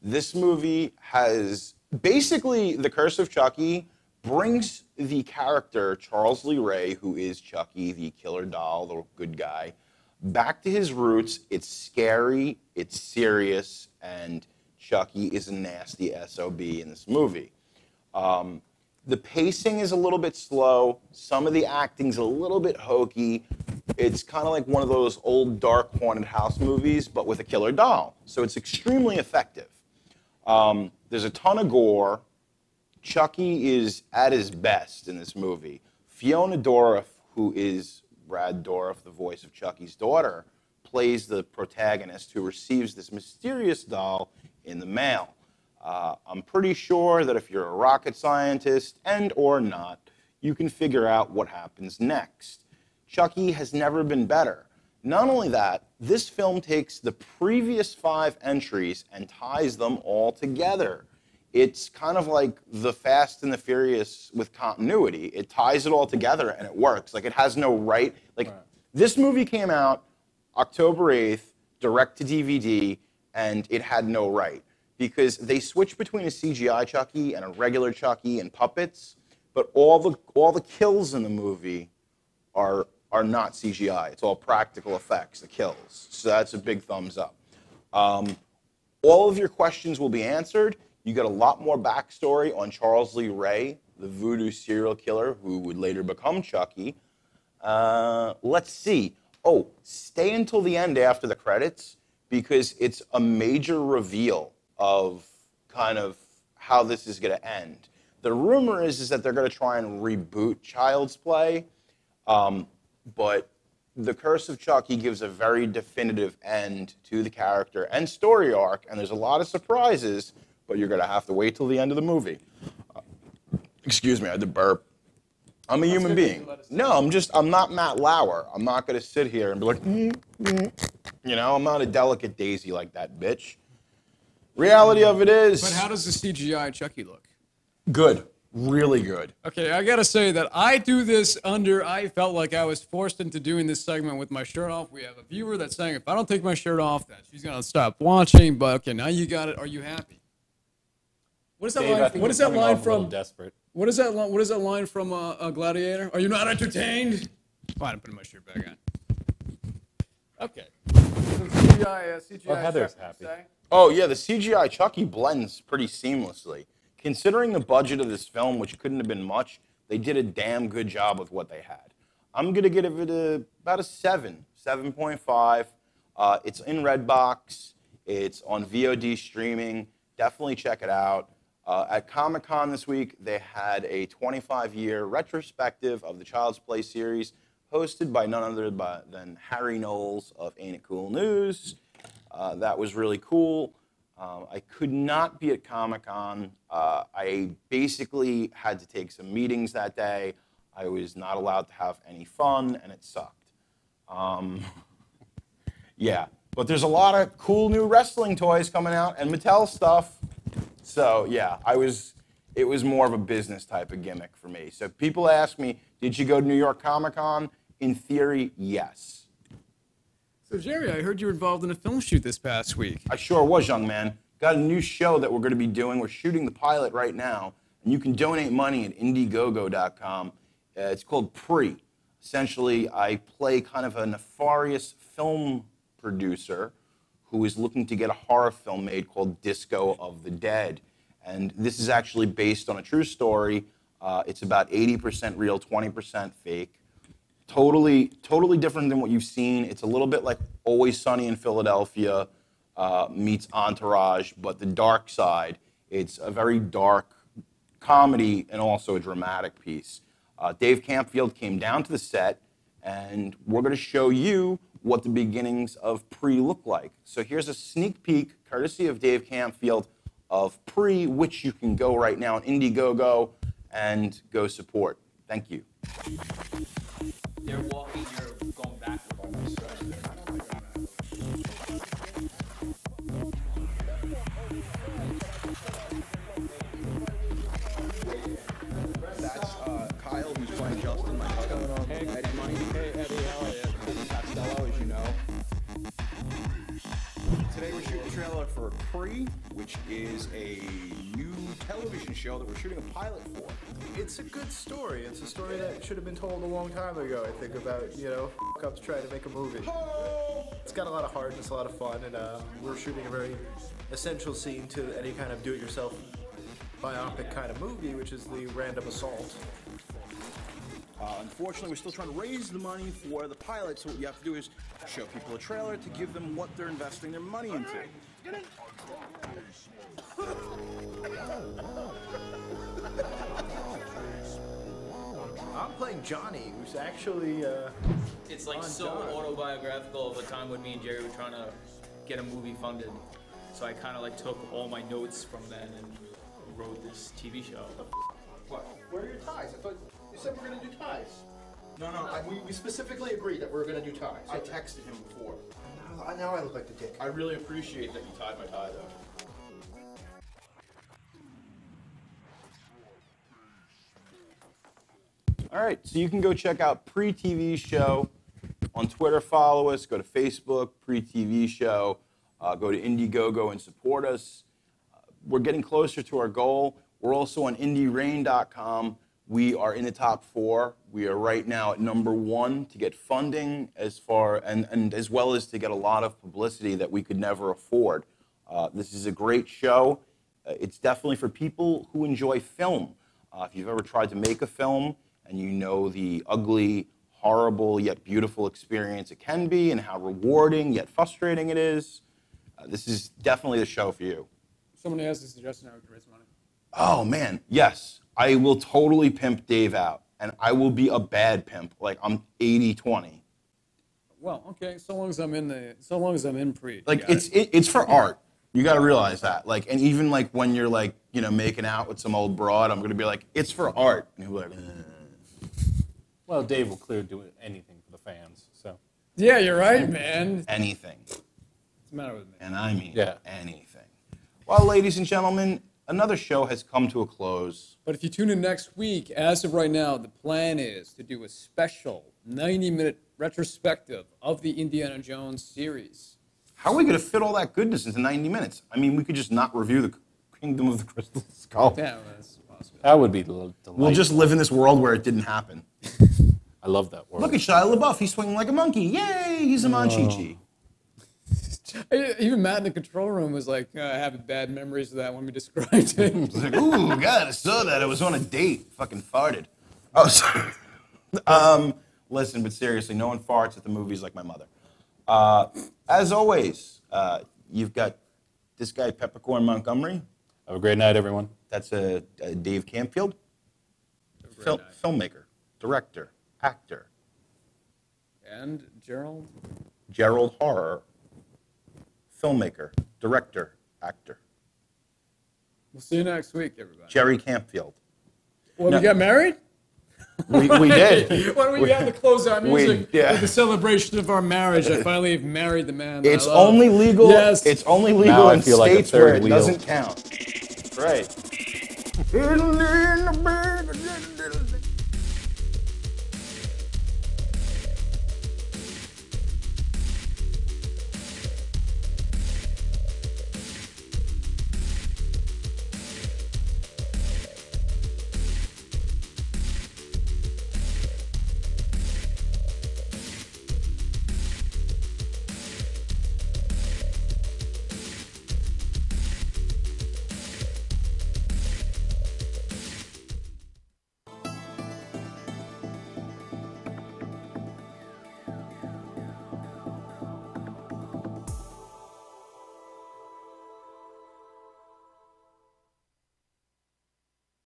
This movie has... Basically, The Curse of Chucky brings the character, Charles Lee Ray, who is Chucky, the killer doll, the good guy, back to his roots. It's scary, it's serious, and Chucky is a nasty SOB in this movie. The pacing is a little bit slow. Some of the acting's a little bit hokey. It's kind of like one of those old dark haunted house movies, but with a killer doll. So it's extremely effective. There's a ton of gore. Chucky is at his best in this movie. Fiona Dourif, who is Brad Dourif, the voice of Chucky's daughter, plays the protagonist who receives this mysterious doll in the mail. I'm pretty sure that if you're a rocket scientist and or not, you can figure out what happens next. Chucky has never been better. Not only that, this film takes the previous 5 entries and ties them all together. It's kind of like the Fast and the Furious with continuity. It ties it all together and it works. Like, it has no right. Like, this movie came out October 8th, direct to DVD, and it had no right. Because they switched between a CGI Chucky and a regular Chucky and puppets, but all the kills in the movie are not CGI. It's all practical effects, the kills. So that's a big thumbs up. All of your questions will be answered. You get a lot more backstory on Charles Lee Ray, the voodoo serial killer who would later become Chucky. Let's see. Oh, stay until the end after the credits because it's a major reveal of kind of how this is going to end. The rumor is that they're going to try and reboot Child's Play, but The Curse of Chucky gives a very definitive end to the character and story arc, and there's a lot of surprises, but you're going to have to wait till the end of the movie. Excuse me, I had to burp. I'm a human being. No, I'm not Matt Lauer. I'm not going to sit here and be like, you know, I'm not a delicate daisy like that bitch. Reality of it is...
But how does the CGI Chucky look?
Good. Really good.
Okay, I gotta say that I do this I felt like I was forced into doing this segment with my shirt off. We have a viewer that's saying if I don't take my shirt off, that she's gonna stop watching, but okay, now you got it. Are you happy? What is that
Dave, I
line?
think
What is
you're
that
coming
line
off a little
from?
Desperate.
What is that line? What is that line from Gladiator? Are you not entertained? Oh, I didn't put my shirt back on. Okay. CGI
Heather's
Chucky,
happy.
say?
Oh yeah, the CGI Chucky blends pretty seamlessly. Considering the budget of this film, which couldn't have been much, they did a damn good job with what they had. I'm gonna give it about a 7.5. It's in Redbox. It's on VOD streaming. Definitely check it out. At Comic-Con this week, they had a 25-year retrospective of the Child's Play series, hosted by none other than Harry Knowles of Ain't It Cool News. That was really cool. I could not be at Comic-Con. I basically had to take some meetings that day. I was not allowed to have any fun, and it sucked. Yeah, but there's a lot of cool new wrestling toys coming out and Mattel stuff. So yeah, it was more of a business type of gimmick for me. So people ask me, did you go to New York Comic-Con? In theory, yes.
So Jerry, I heard you were involved in a film shoot this past week.
I sure was, young man. Got a new show that we're going to be doing. We're shooting the pilot right now, and you can donate money at Indiegogo.com. It's called Pre. Essentially, I play kind of a nefarious film producer who is looking to get a horror film made called Disco of the Dead. And this is actually based on a true story. It's about 80% real, 20% fake. Totally different than what you've seen. It's a little bit like Always Sunny in Philadelphia meets Entourage, but the dark side. It's a very dark comedy and also a dramatic piece. Dave Campfield came down to the set, and we're going to show you what the beginnings of Pre look like. So here's a sneak peek, courtesy of Dave Campfield, of Pre, which you can go right now on Indiegogo and go support. Thank you.
They're walking, you're going backward.
That's Kyle, who's playing Justin, my cousin. Hey, Eddie Money. Hey, Eddie, how are you? Costello, as you know. Today we're shooting a trailer for Pre, which is a new television show that we're shooting a pilot for.
It's a good story. It's a story that should have been told a long time ago, I think, about, fuck-ups trying to make a movie. It's got a lot of heart and it's a lot of fun, and we're shooting a very essential scene to any kind of do-it-yourself biopic kind of movie, which is the random assault.
Unfortunately, we're still trying to raise the money for the pilot, so what you have to do is show people a trailer to give them what they're investing their money into.
I'm playing Johnny, who's actually,
It's like so autobiographical of a time when me and Jerry were trying to get a movie funded. So I kind of like took all my notes from then and wrote this TV show.
What? Where are your ties? I thought you said we're going to do ties. No, we specifically agreed that we were going to do ties. I texted him before. Now I look like the dick. I really appreciate that you tied my tie, though.
All right, so you can go check out Pre-TV Show on Twitter. Follow us. Go to Facebook, Pre-TV Show. Go to Indiegogo and support us. We're getting closer to our goal. We're also on IndieRain.com. We are in the top 4. We are right now at number 1 to get funding and as well as to get a lot of publicity that we could never afford. This is a great show. It's definitely for people who enjoy film. If you've ever tried to make a film and you know the ugly, horrible, yet beautiful experience it can be and how rewarding yet frustrating it is, this is definitely the show for you.
Someone has a suggestion how we can raise money.
Oh, man, yes. I will totally pimp Dave out, and I will be a bad pimp. Like, I'm 80-20.
Well, okay, so long as I'm in Pre.
Like, it's for art. You got to realize that. Like, and even like when you're like, making out with some old broad, I'm going to be like, it's for art. And he'll be like,
Well, Dave will clearly do anything for the fans, so.
Yeah, you're right, man.
Anything.
What's the matter with me?
And I mean anything. Well, ladies and gentlemen, another show has come to a close.
But if you tune in next week, as of right now, the plan is to do a special 90-minute retrospective of the Indiana Jones series.
How are we going to fit all that goodness into 90 minutes? I mean, we could just not review the Kingdom of the Crystal Skull.
Yeah, that's possible.
That would be delightful.
We'll just live in this world where it didn't happen.
I love that world.
Look at Shia LaBeouf. He's swinging like a monkey. Yay! He's a Monchichi.
Even Matt in the control room was like having bad memories of that when we described it.
He's like, ooh, God, I saw that. I was on a date. Fucking farted. Oh, sorry. Listen, but seriously, no one farts at the movies like my mother. As always, you've got this guy, Peppercorn Montgomery.
Have a great night, everyone.
That's Dave Campfield. Filmmaker, director, actor.
And Gerald?
Gerald Horror. Filmmaker, director, actor.
We'll see you next week, everybody.
Jerry Campfield.
Well, we got married?
We did.
Why don't we have the closeout music
yeah.
with the celebration of our marriage? I finally have married the man that
It's
I love.
only legal.
Yes.
It's only
Now
legal
I
in
feel like a
states where
third
it
wheel.
doesn't count. Right.